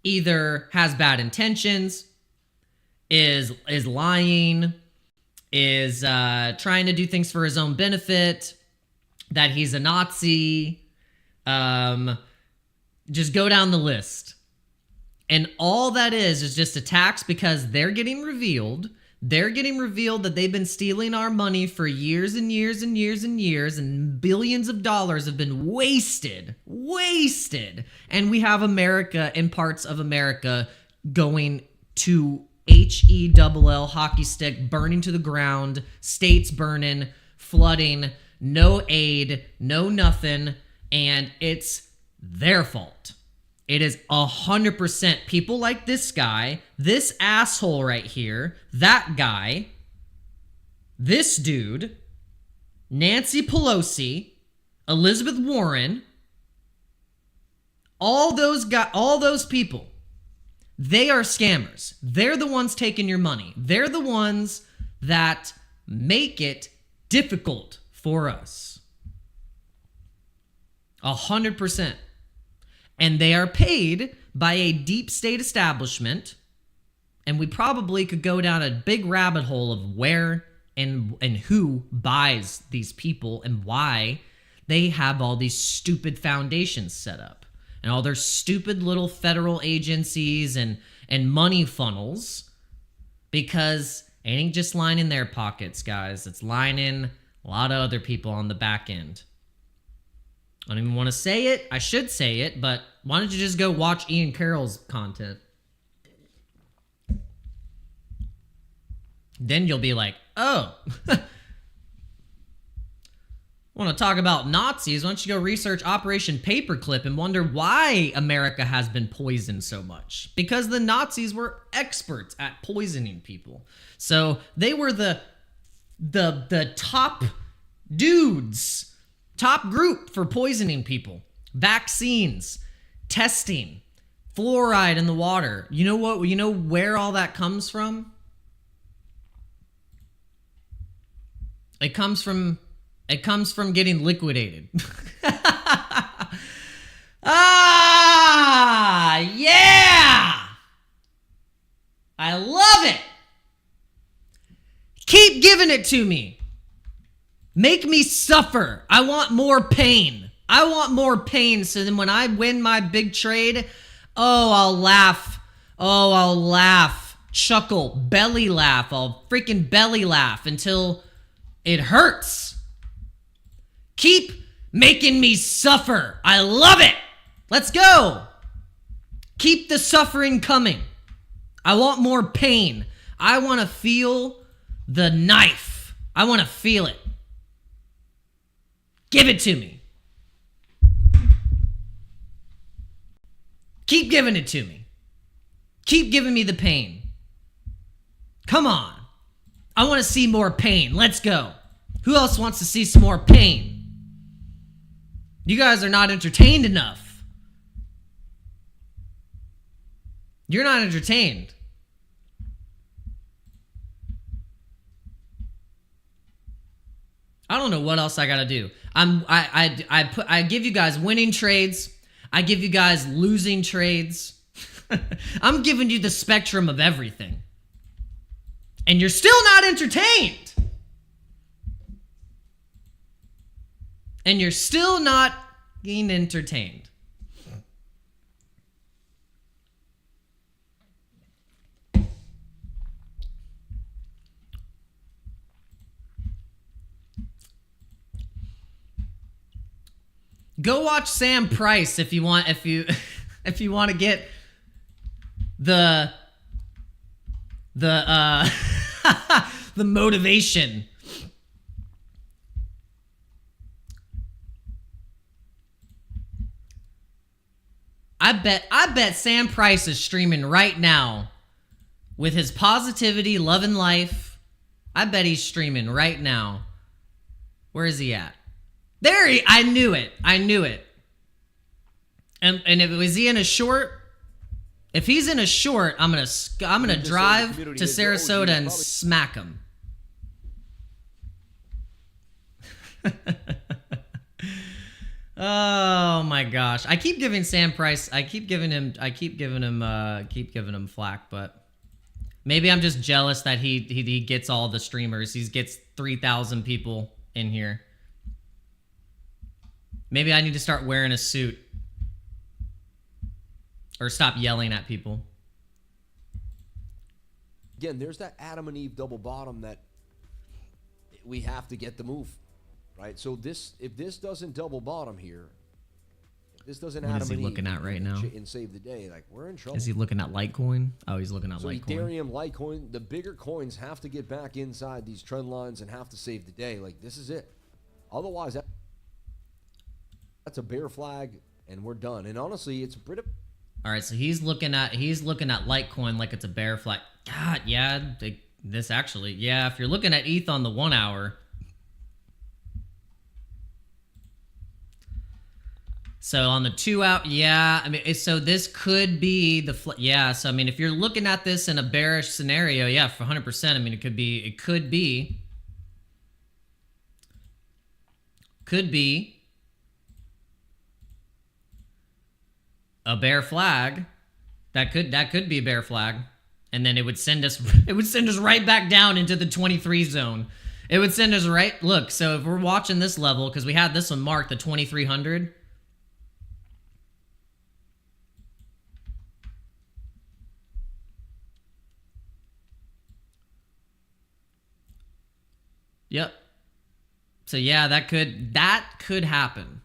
either has bad intentions, is lying, is trying to do things for his own benefit, that he's a Nazi. Just go down the list. And all that is just attacks because they're getting revealed. They're getting revealed that they've been stealing our money for years and years and years and years, and billions of dollars have been wasted. And we have America and parts of America going to HELL, hockey stick, burning to the ground, states burning, flooding, no aid, no nothing, and it's their fault. It is 100% people like this guy, this asshole right here, that guy, this dude, Nancy Pelosi, Elizabeth Warren, all those people. They are scammers. They're the ones taking your money. They're the ones that make it difficult for us. 100%. And they are paid by a deep state establishment. And we probably could go down a big rabbit hole of where and who buys these people and why they have all these stupid foundations set up. And all their stupid little federal agencies and money funnels, because it ain't just lining their pockets, guys. It's lining a lot of other people on the back end. I don't even want to say it. I should say it, but why don't you just go watch Ian Carroll's content? Then you'll be like, oh, want to talk about Nazis? Why don't you go research Operation Paperclip and wonder why America has been poisoned so much? Because the Nazis were experts at poisoning people. So they were the top dudes, top group for poisoning people. Vaccines, testing, fluoride in the water. You know what? You know where all that comes from? It comes from getting liquidated. Ah, yeah! I love it! Keep giving it to me. Make me suffer. I want more pain. I want more pain so then when I win my big trade, I'll laugh. I'll laugh. Chuckle. Belly laugh. I'll freaking belly laugh until it hurts. Keep making me suffer. I love it. Let's go. Keep the suffering coming. I want more pain. I want to feel the knife. I want to feel it. Give it to me. Keep giving it to me. Keep giving me the pain. Come on. I want to see more pain. Let's go. Who else wants to see some more pain? You guys are not entertained enough. You're not entertained. I don't know what else I gotta do. I give you guys winning trades. I give you guys losing trades. I'm giving you the spectrum of everything. And you're still not entertained. And you're still not being entertained. Go watch Sam Price if you want if you want to get the the motivation. I bet Sam Price is streaming right now with his positivity, loving life. I bet he's streaming right now. Where is he at? There he, I knew it. And if it was he in a short, if he's in a short, I'm gonna drive to Sarasota and smack him. Oh my gosh. I keep giving Sam Price, I keep giving him flack, but maybe I'm just jealous that he gets all the streamers. He gets 3,000 people in here. Maybe I need to start wearing a suit. Or stop yelling at people. Again, there's that Adam and Eve double bottom that we have to get the move, right? So if this doesn't double bottom here, if this doesn't what Adam is he and looking Eve at right now? And save the day, like we're in trouble. Is he looking at Litecoin? Oh, he's looking at so Litecoin. Ethereum, Litecoin, the bigger coins have to get back inside these trend lines and have to save the day. Like this is it. Otherwise, that's a bear flag, and we're done. And honestly, it's a bit of. All right, so he's looking at Litecoin like it's a bear flag. God, yeah, this actually, yeah. If you're looking at ETH on the 1 hour, so on the 2 hour, yeah. I mean, so this could be the yeah. So I mean, if you're looking at this in a bearish scenario, yeah, for 100%. I mean, it could be a bear flag. That could be a bear flag, and then it would send us right back down into the 23 zone. It would send us right. Look, so if we're watching this level, because we had this one marked, the 2300. Yep. So yeah, that could happen.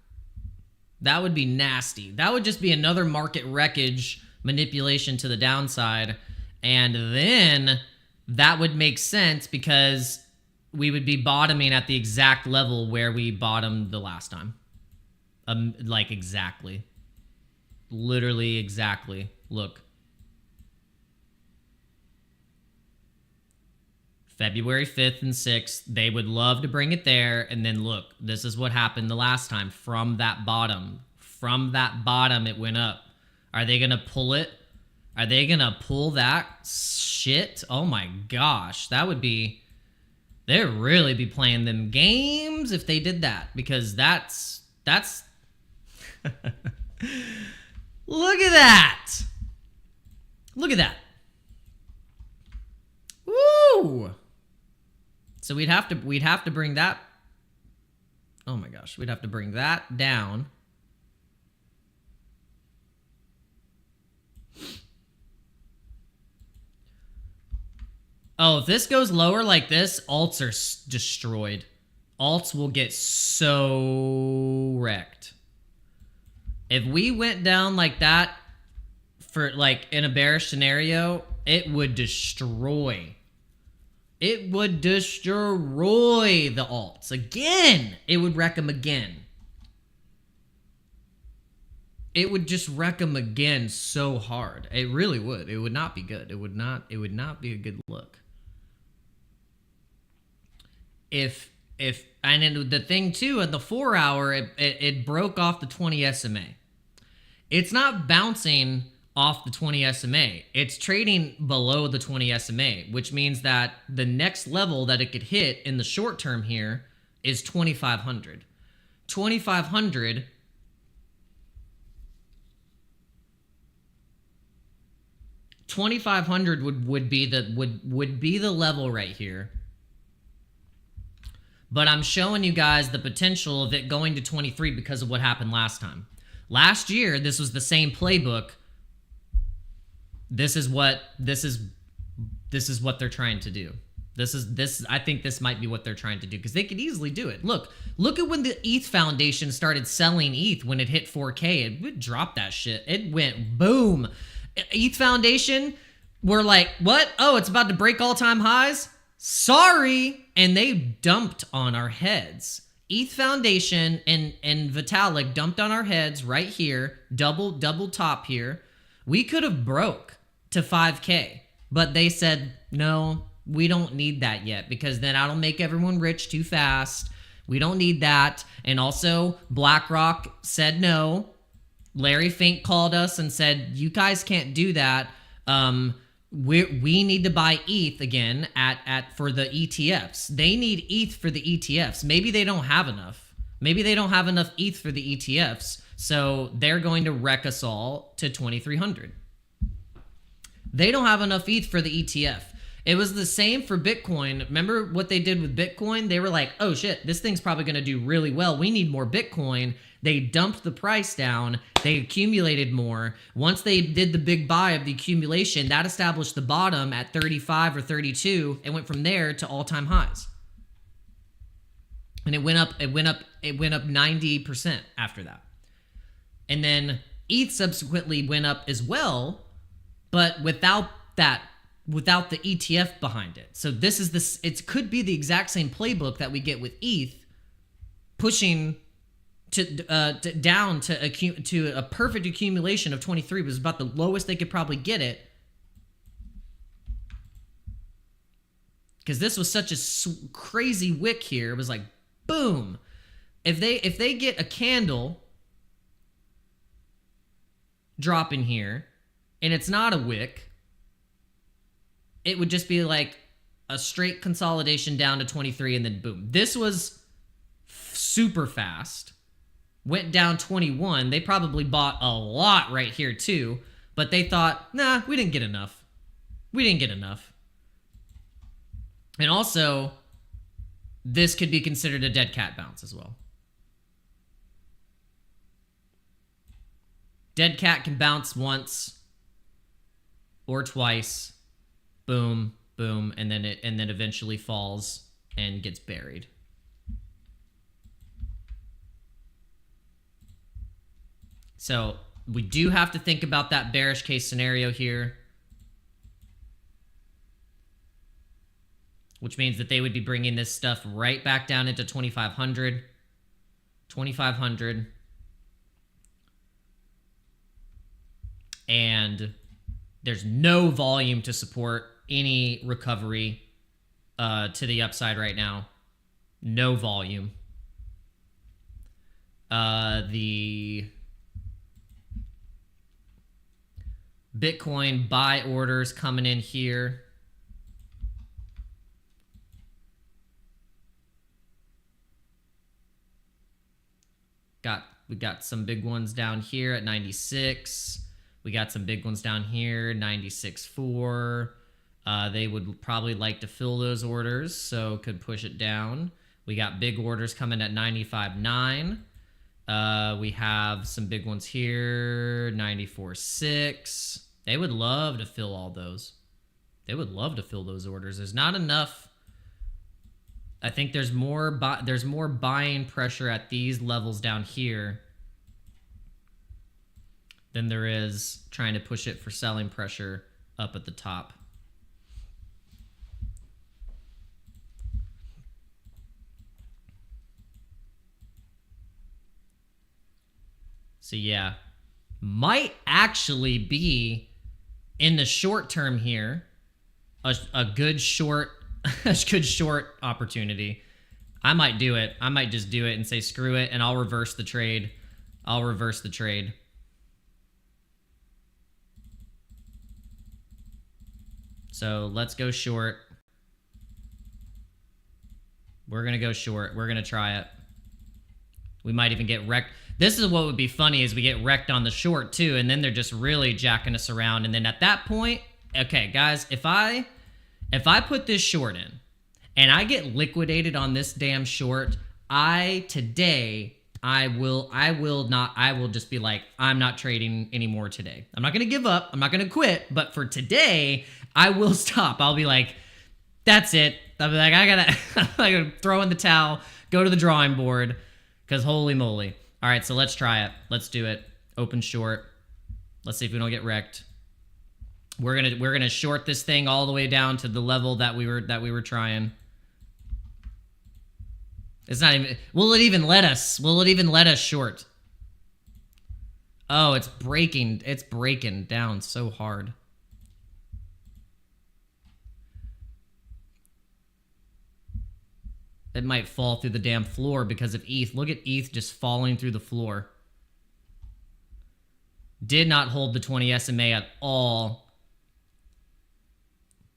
That would be nasty. That would just be another market wreckage manipulation to the downside. And then that would make sense because we would be bottoming at the exact level where we bottomed the last time. Like exactly. Literally exactly. Look. February 5th and 6th, they would love to bring it there. And then look, this is what happened the last time. From that bottom, it went up. Are they going to pull it? Are they going to pull that shit? Oh my gosh, that would be, they'd really be playing them games if they did that, because that's, look at that. Look at that. Woo! So we'd have to bring that. Oh my gosh, we'd have to bring that down. Oh, if this goes lower like this, alts are destroyed. Alts will get so wrecked. If we went down like that for like in a bearish scenario, it would destroy. It would destroy the alts. Again, it would wreck them again. It would just wreck them again so hard. It really would. It would not be good. It would not be a good look. And then the thing too, at the 4 hour, it broke off the 20 SMA. It's not bouncing off the 20 SMA. It's trading below the 20 SMA, which means that the next level that it could hit in the short term here is 2,500. 2,500 2,500 would be the level right here. But I'm showing you guys the potential of it going to 23 because of what happened last time. Last year, this was the same playbook. This is what they're trying to do. I think this might be what they're trying to do because they could easily do it. Look at when the ETH Foundation started selling ETH when it hit 4K. It dropped that shit. It went boom. ETH Foundation were like, what? Oh, it's about to break all-time highs? Sorry. And they dumped on our heads. ETH Foundation and Vitalik dumped on our heads right here. Double top here. We could have broke to 5K. But they said, no, we don't need that yet because then that'll make everyone rich too fast. We don't need that. And also, BlackRock said no. Larry Fink called us and said, you guys can't do that. We need to buy ETH again for the ETFs. They need ETH for the ETFs. Maybe they don't have enough. Maybe they don't have enough ETH for the ETFs. So they're going to wreck us all to 2,300. They don't have enough ETH for the ETF. It was the same for Bitcoin. Remember what they did with Bitcoin? They were like, oh shit, this thing's probably going to do really well. We need more Bitcoin. They dumped the price down. They accumulated more. Once they did the big buy of the accumulation, that established the bottom at 35 or 32 and went from there to all-time highs. And it went up 90% after that. And then ETH subsequently went up as well, but without the ETF behind it. So it could be the exact same playbook that we get with ETH, pushing down to a perfect accumulation of 23 was about the lowest they could probably get it. Because this was such a crazy wick here. It was like, boom. If they get a candle drop in here, and it's not a wick, it would just be like a straight consolidation down to 23 and then boom. This was super fast. Went down 21. They probably bought a lot right here too, but they thought, nah, we didn't get enough. We didn't get enough. And also, this could be considered a dead cat bounce as well. Dead cat can bounce once or twice. Boom, boom, and then eventually falls and gets buried. So we do have to think about that bearish case scenario here, which means that they would be bringing this stuff right back down into 2,500. 2,500. And there's no volume to support any recovery to the upside right now. No volume. The Bitcoin buy orders coming in here. We got some big ones down here at 96. We got some big ones down here, 96.4. They would probably like to fill those orders, so could push it down. We got big orders coming at 95.9. We have some big ones here, 94.6. They would love to fill all those. They would love to fill those orders. There's not enough. I think there's more buying pressure at these levels down here than there is trying to push it for selling pressure up at the top. So yeah, might actually be in the short term here a good short opportunity. I might do it. I might just do it and say screw it, and I'll reverse the trade. I'll reverse the trade. So let's go short. We're going to go short. We're going to try it. We might even get wrecked. This is what would be funny is we get wrecked on the short too, and then they're just really jacking us around. And then at that point, okay, guys, if I put this short in and I get liquidated on this damn short, I will just be like, I'm not trading anymore today. I'm not going to give up. I'm not going to quit. But for today, I will stop. I'll be like, that's it. I'll be like, I gotta throw in the towel, go to the drawing board, because holy moly. All right, so let's try it. Let's do it. Open short. Let's see if we don't get wrecked. We're gonna short this thing all the way down to the level that we were trying. It's not even. Will it even let us? Will it even let us short? Oh, it's breaking. It's breaking down so hard. It might fall through the damn floor because of ETH. Look at ETH just falling through the floor. Did not hold the 20 SMA at all.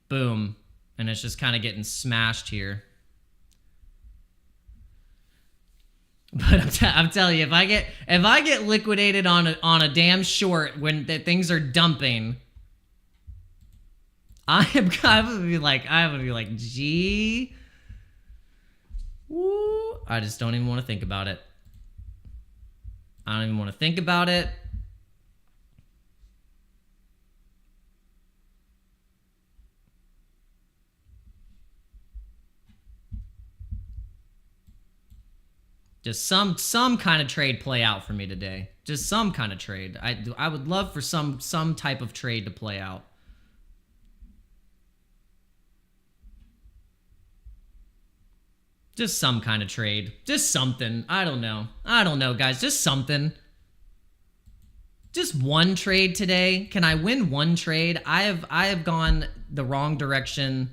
Boom. And it's just kind of getting smashed here. But I'm telling you, if I get liquidated on a damn short when things are dumping, I'm gonna be like, gee. Woo. I just don't even want to think about it. I don't even want to think about it. Just some kind of trade play out for me today. Just some kind of trade. I would love for some type of trade to play out. Just some kind of trade. Just something. I don't know. I don't know, guys. Just something. Just one trade today. Can I win one trade? I have gone the wrong direction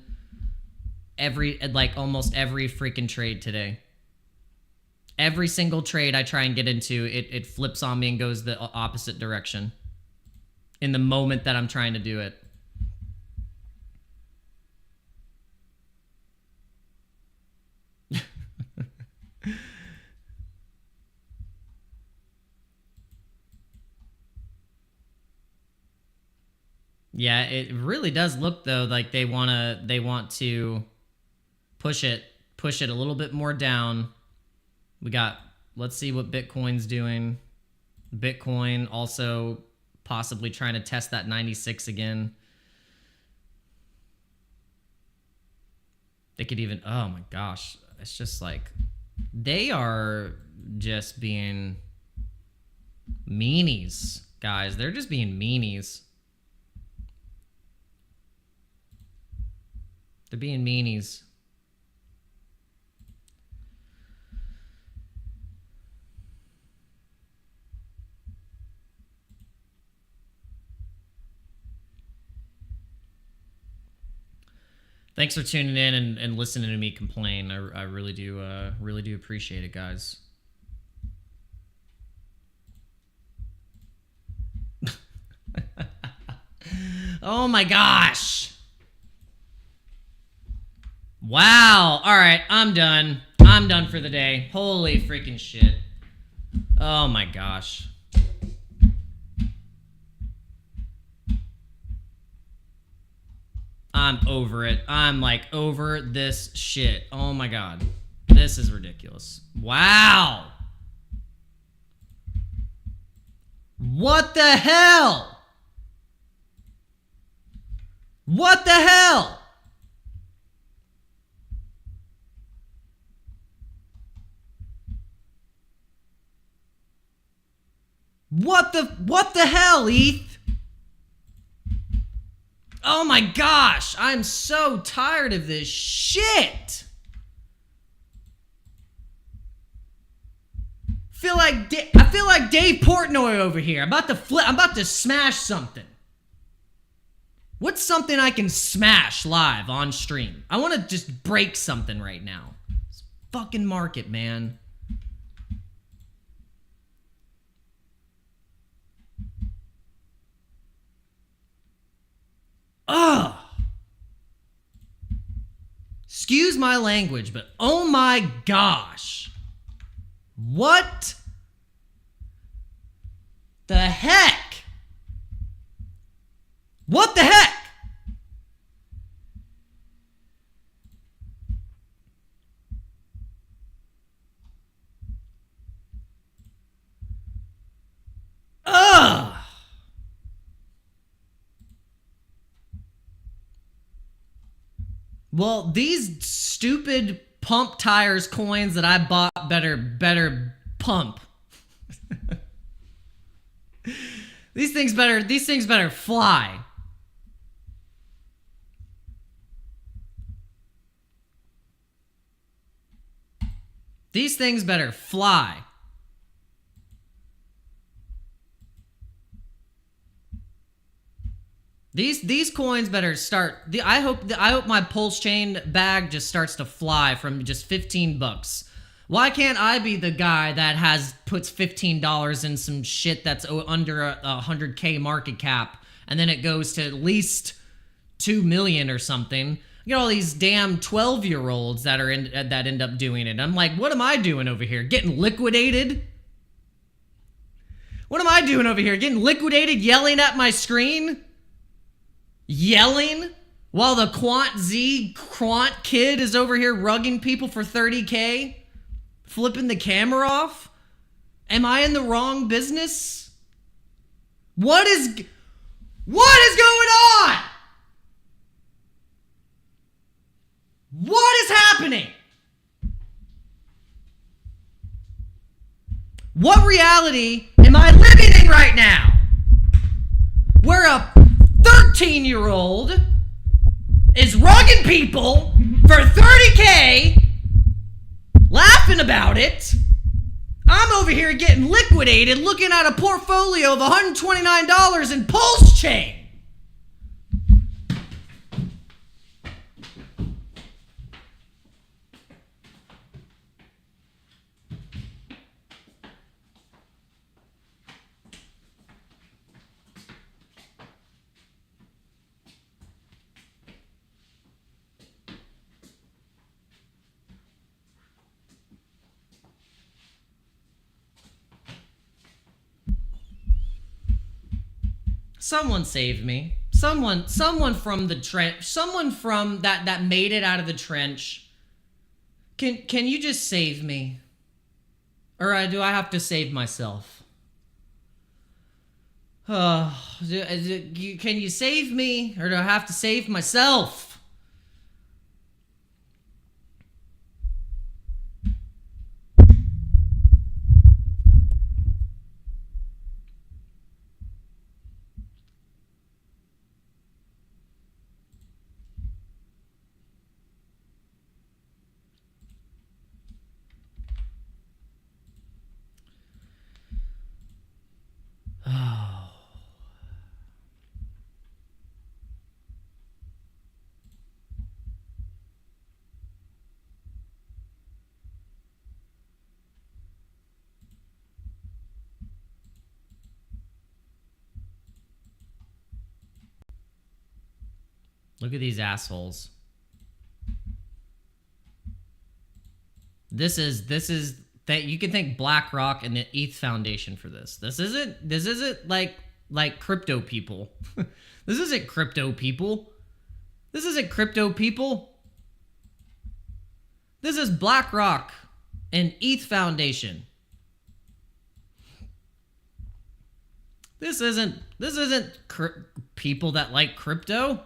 almost every freaking trade today. Every single trade I try and get into, it flips on me and goes the opposite direction in the moment that I'm trying to do it. Yeah, it really does look though like they want to push it a little bit more down. Let's see what Bitcoin's doing. Bitcoin also possibly trying to test that 96 again. They could even, oh my gosh, it's just like they are just being meanies, guys. They're just being meanies. They're being meanies. Thanks for tuning in and listening to me complain. I really do appreciate it, guys. Oh my gosh. Wow. All right, I'm done. I'm done for the day. Holy freaking shit. Oh my gosh. I'm over it. I'm like over this shit. Oh my god. This is ridiculous. Wow. What the hell? What the hell? What the hell, ETH? Oh my gosh, I'm so tired of this shit. I feel like Dave Portnoy over here. I'm about to smash something. What's something I can smash live on stream? I want to just break something right now. This fucking market, man. Ugh. excuse my language, but oh my gosh. What the heck? What the heck? Ugh. Well, these stupid pump tires coins that I bought better pump. These things better fly. These things better fly. These coins better start. I hope my Pulse Chain bag just starts to fly from just $15. Why can't I be the guy that puts $15 in some shit that's under a 100K market cap, and then it goes to at least 2 million or something? You know, all these damn 12-year-olds that end up doing it. I'm like, what am I doing over here? Getting liquidated? What am I doing over here? Getting liquidated, yelling at my screen? Yelling while the quant kid is over here rugging people for 30K, flipping the camera off? Am I in the wrong business? What is going on? What is happening? What reality am I living in right now? Where a 13-year-old is rugging people for 30K, laughing about it. I'm over here getting liquidated, looking at a portfolio of $129 in Pulse Chain. Someone save me. Someone from the trench. Someone from that made it out of the trench. Can you just save me? Or do I have to save myself? Can you save me? Or do I have to save myself? Look at these assholes. This is that you can thank BlackRock and the ETH Foundation for this. This isn't like crypto people. This isn't crypto people. This isn't crypto people. This is BlackRock and ETH Foundation. This isn't people that like crypto.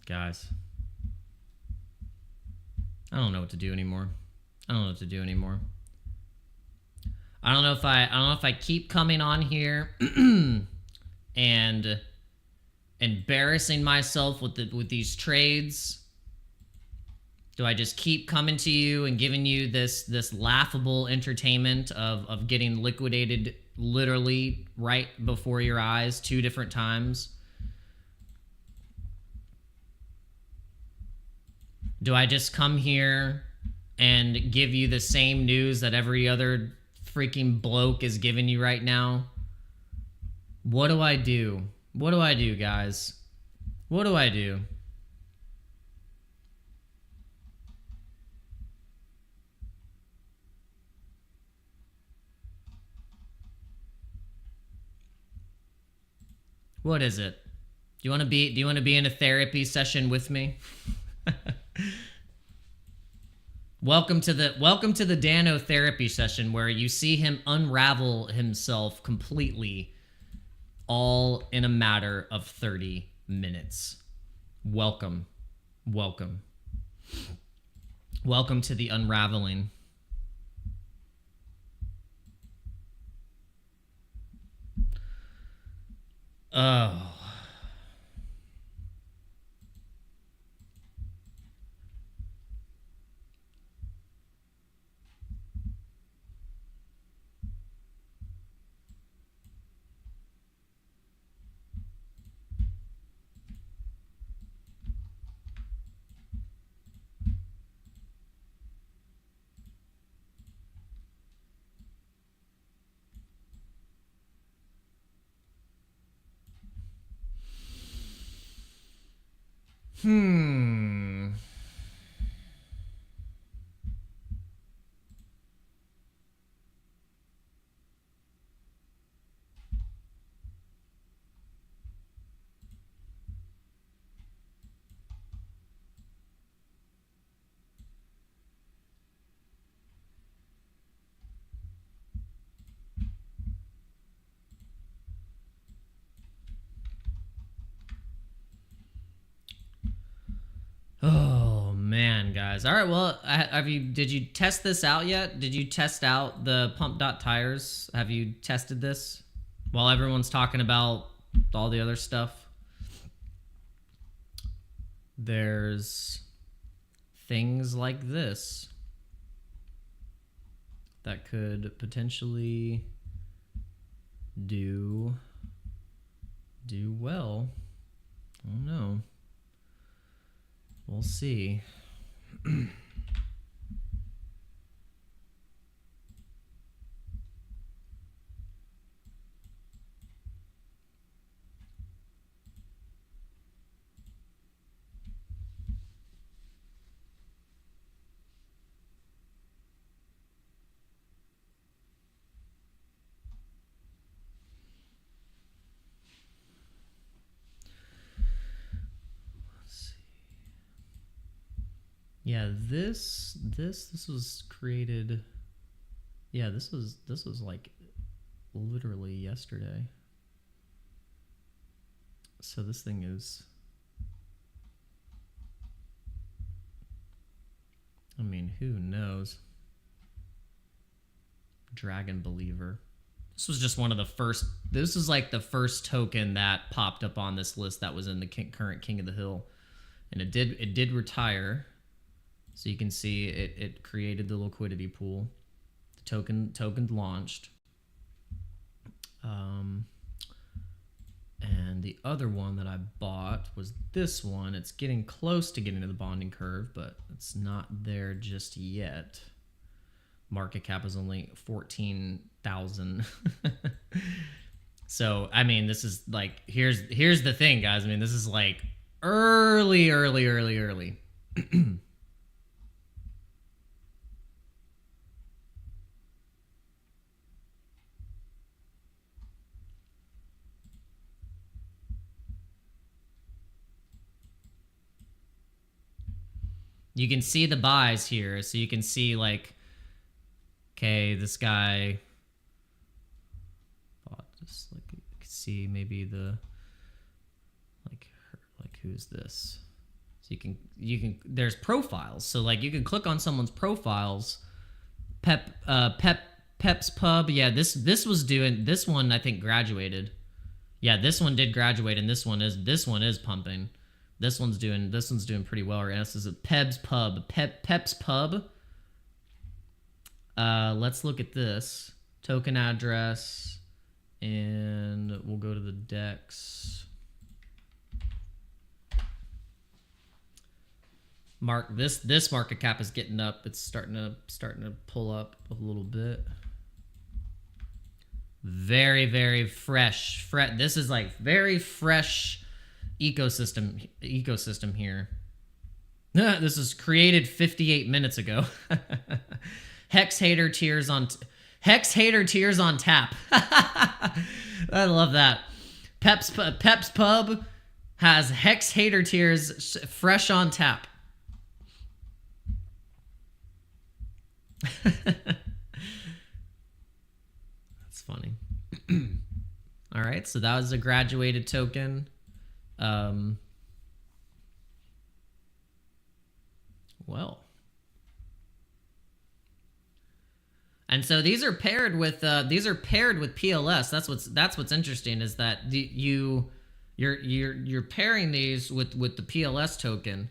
Guys, I don't know what to do anymore. I don't know if I keep coming on here and embarrassing myself with these trades. Do I just keep coming to you and giving you this laughable entertainment of getting liquidated literally right before your eyes 2 different times? Do I just come here and give you the same news that every other freaking bloke is giving you right now? What do I do? What do I do, guys? What do I do? What is it? Do you want to be in a therapy session with me? Welcome to the Dano therapy session, where you see him unravel himself completely, all in a matter of 30 minutes. Welcome to the unraveling. Oh. Oh man, guys. All right, well, did you test this out yet? Did you test out the pump.tires? Have you tested this while everyone's talking about all the other stuff? There's things like this that could potentially do well. I don't know. We'll see. Yeah, this was created. Yeah, this was like literally yesterday. So this thing is, I mean, who knows? Dragon Believer. This was just one of the first. This is like the first token that popped up on this list that was in the current King of the Hill, and it did retire. So you can see it created the liquidity pool. The token launched. And the other one that I bought was this one. It's getting close to getting to the bonding curve, but it's not there just yet. Market cap is only 14,000. So, I mean, this is like, here's the thing, guys. I mean, this is like early. You can see the buys here, so you can see like, okay, this guy bought this. Like you can see maybe the like who's this? So you can there's profiles. So like you can click on someone's profiles. Pep's Pub. Yeah, this was doing, this one I think graduated. Yeah, this one did graduate, and this one is pumping. This one's doing pretty well right now. This is a Pep's Pub. Pep's Pub. Let's look at this. Token address. And we'll go to the DEX. This market cap is getting up. It's starting to pull up a little bit. Very, very fresh. This is like very fresh ecosystem here. This was created 58 minutes ago. Hex hater tears on tap. I love that. Peps Pub has Hex hater tears fresh on tap. That's funny. All right, so that was a graduated token. Well, and so these are paired with PLS. That's what's interesting, is that you're pairing these with the PLS token.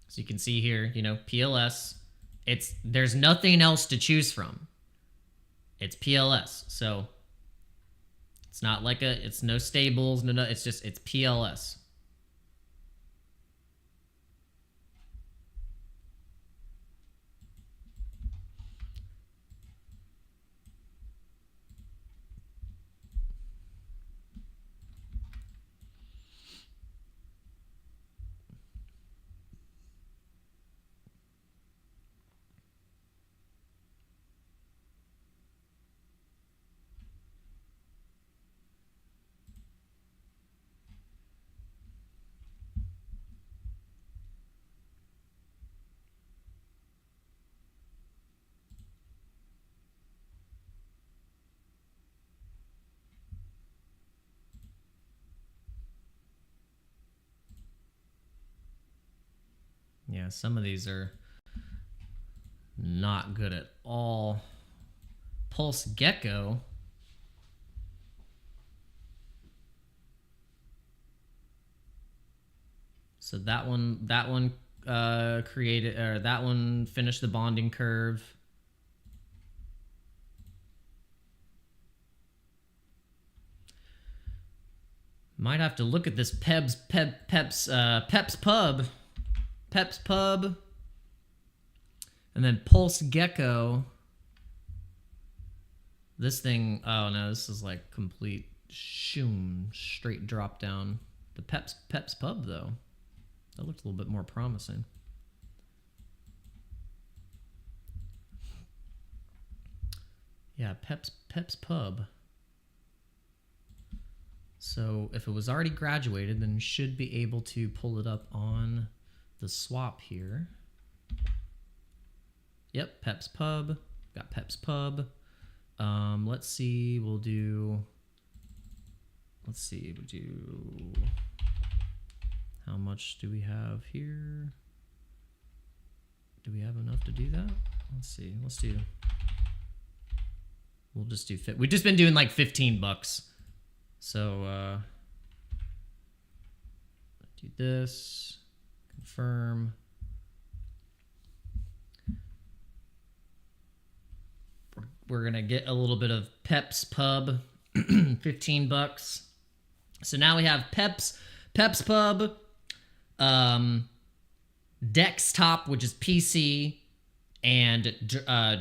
So you can see here, you know, PLS. There's nothing else to choose from. It's PLS. So it's not like it's no stables, no, it's PLS. Yeah, some of these are not good at all. Pulse Gecko. So that one finished the bonding curve. Might have to look at this Peps Pub, and then Pulse Gecko. This thing, oh no, this is like complete straight drop down. The Peps Pub though, that looked a little bit more promising. Yeah, Peps Pub. So if it was already graduated, then you should be able to pull it up on the swap here. Yep, Peps Pub. Got Peps Pub. Let's see, we'll do how much do we have here? Do we have enough to do that? Let's see. We'll just do we've just been doing like $15. So do this. Confirm. We're gonna get a little bit of Peps Pub, $15. So now we have Peps Pub, Desktop, which is PC, and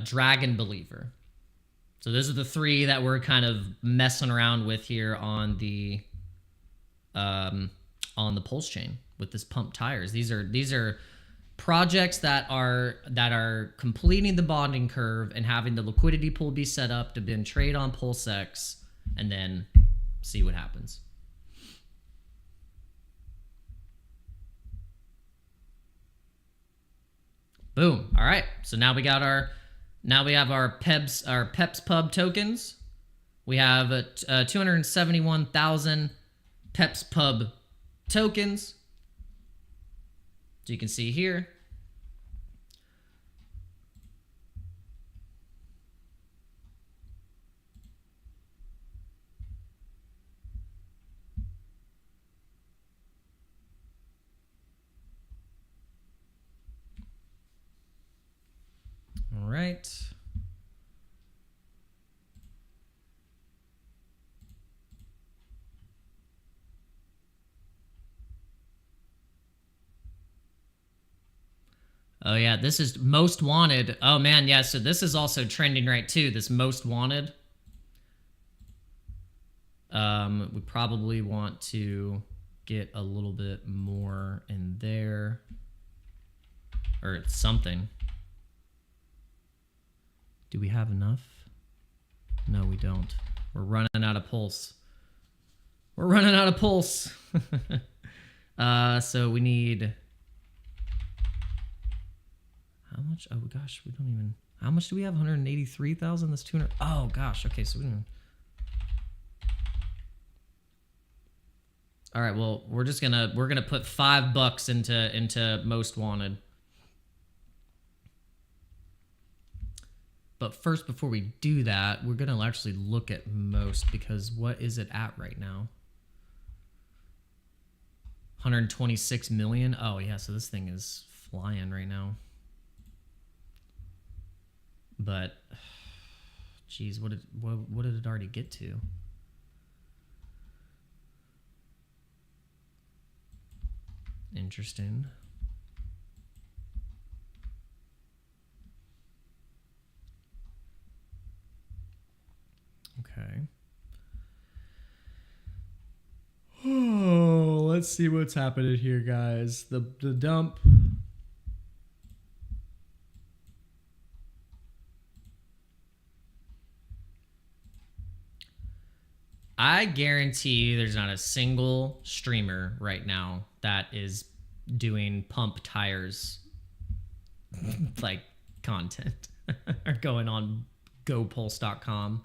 Dragon Believer. So those are the three that we're kind of messing around with here on the Pulse chain with this pump tires. These are projects that are completing the bonding curve and having the liquidity pool be set up to then trade on PulseX and then see what happens. Boom. All right. So now we have our Peps Pub tokens. We have 271,000 Peps Pub tokens. So you can see here. right? Oh yeah, this is most wanted. Oh man, yeah, so this is also trending right too, this most wanted. We probably want to get a little bit more in there. Or something. Do we have enough? No, we don't. We're running out of pulse. We're running out of pulse. So we need... How much? Oh gosh, we don't even... How much do we have? 183,000? That's 200... Oh gosh, okay, so we don't... All right, well, we're gonna put $5 into most wanted. But first, before we do that, we're gonna actually look at most, because what is it at right now? 126 million. Oh yeah, so this thing is flying right now. But, geez, what did it already get to? Interesting. Okay. Oh, let's see what's happening here, guys. The dump. I guarantee there's not a single streamer right now that is doing pump tires like content or going on gopulse.com.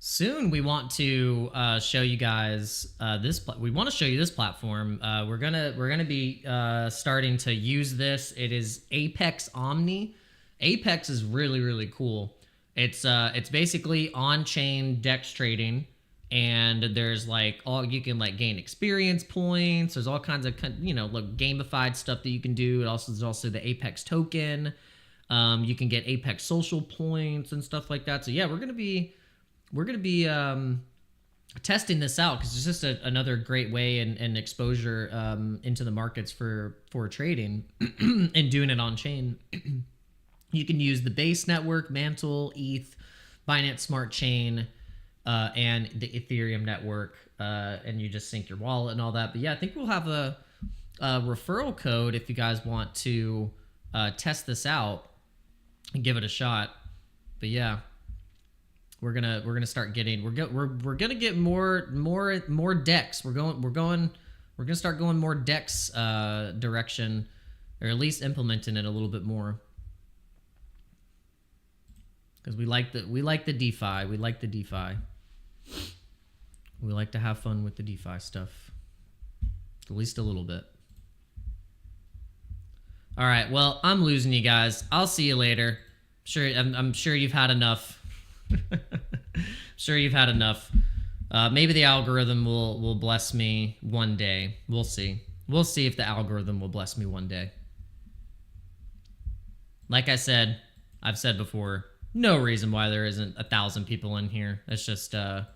Soon we want to show you guys this. We want to show you this platform. We're gonna be starting to use this. It is Apex Omni. Apex is really cool. It's basically on-chain DEX trading, and there's like you can like gain experience points. There's all kinds of like gamified stuff that you can do. There's also the Apex token. You can get Apex social points and stuff like that. So yeah, we're gonna be testing this out because it's just another great way and exposure into the markets for trading and doing it on chain. You can use the Base network, Mantle, ETH, Binance Smart Chain, and the Ethereum network, and you just sync your wallet and all that. But yeah, I think we'll have a referral code if you guys want to test this out and give it a shot. But yeah. We're gonna start getting we're gonna get more DEX. We're gonna start going more DEX direction, or at least implementing it a little bit more. Because we like the DeFi. We like the DeFi. We like to have fun with the DeFi stuff. At least a little bit. All right. Well, I'm losing you guys. I'll see you later. I'm sure you've had enough. Sure you've had enough. Maybe the algorithm will bless me one day. We'll see. We'll see if the algorithm will bless me one day. Like I've said before, no reason why there isn't 1,000 people in here. It's just, it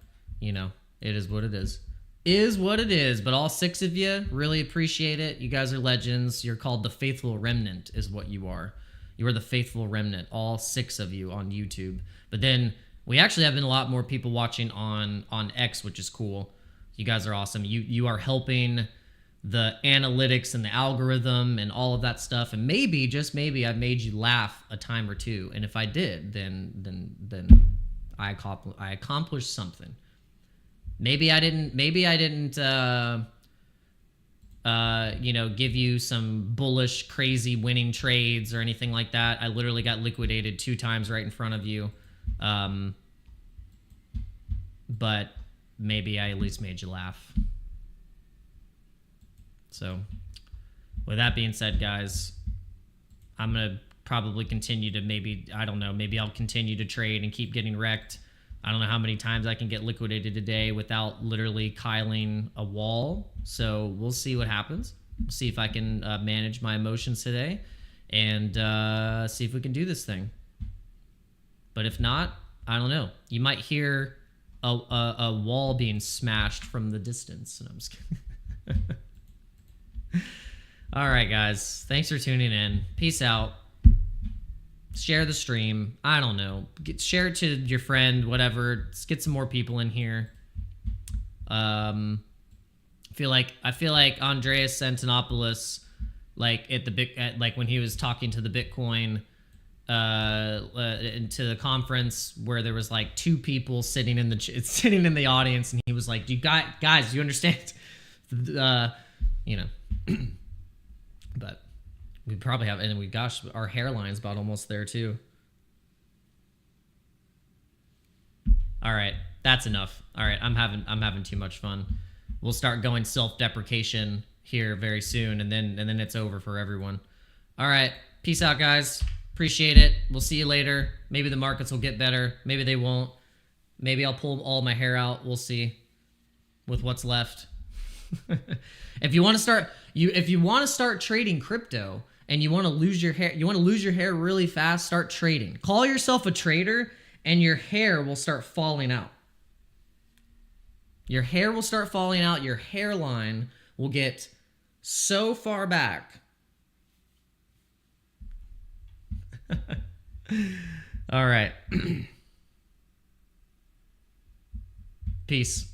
is what it is. Is what it is. But all 6 of you, really appreciate it. You guys are legends. You're called the Faithful Remnant is what you are. You are the Faithful Remnant, all 6 of you on YouTube. But then we actually have been a lot more people watching on X, which is cool. You guys are awesome. You are helping the analytics and the algorithm and all of that stuff. And maybe, just maybe, I've made you laugh a time or two. And if I did, then I accomplished something. Maybe I didn't give you some bullish, crazy winning trades or anything like that. I literally got liquidated 2 times right in front of you. But maybe I at least made you laugh. So with that being said, guys, I'm going to probably continue to maybe I'll continue to trade and keep getting wrecked. I don't know how many times I can get liquidated today without literally kyling a wall. So we'll see what happens. We'll see if I can manage my emotions today and see if we can do this thing. But if not, I don't know. You might hear a wall being smashed from the distance. And I'm just kidding. All right, guys. Thanks for tuning in. Peace out. Share the stream. I don't know. Share it to your friend, whatever. Let's get some more people in here. I feel like Andreas Antonopoulos, like like when he was talking to the Bitcoin into the conference where there was like 2 people sitting in the audience, and he was like, guys, do you understand? You know. But we probably have, and gosh, our hairline's about almost there too. All right, that's enough. All right, I'm having too much fun. We'll start going self-deprecation here very soon, and then it's over for everyone. All right, peace out, guys. Appreciate it. We'll see you later. Maybe the markets will get better. Maybe they won't. Maybe I'll pull all my hair out. We'll see with what's left. If you want to start trading crypto and you want to lose your hair really fast, start trading. Call yourself a trader and your hair will start falling out. Your hair will start falling out. Your hairline will get so far back. All right. Peace.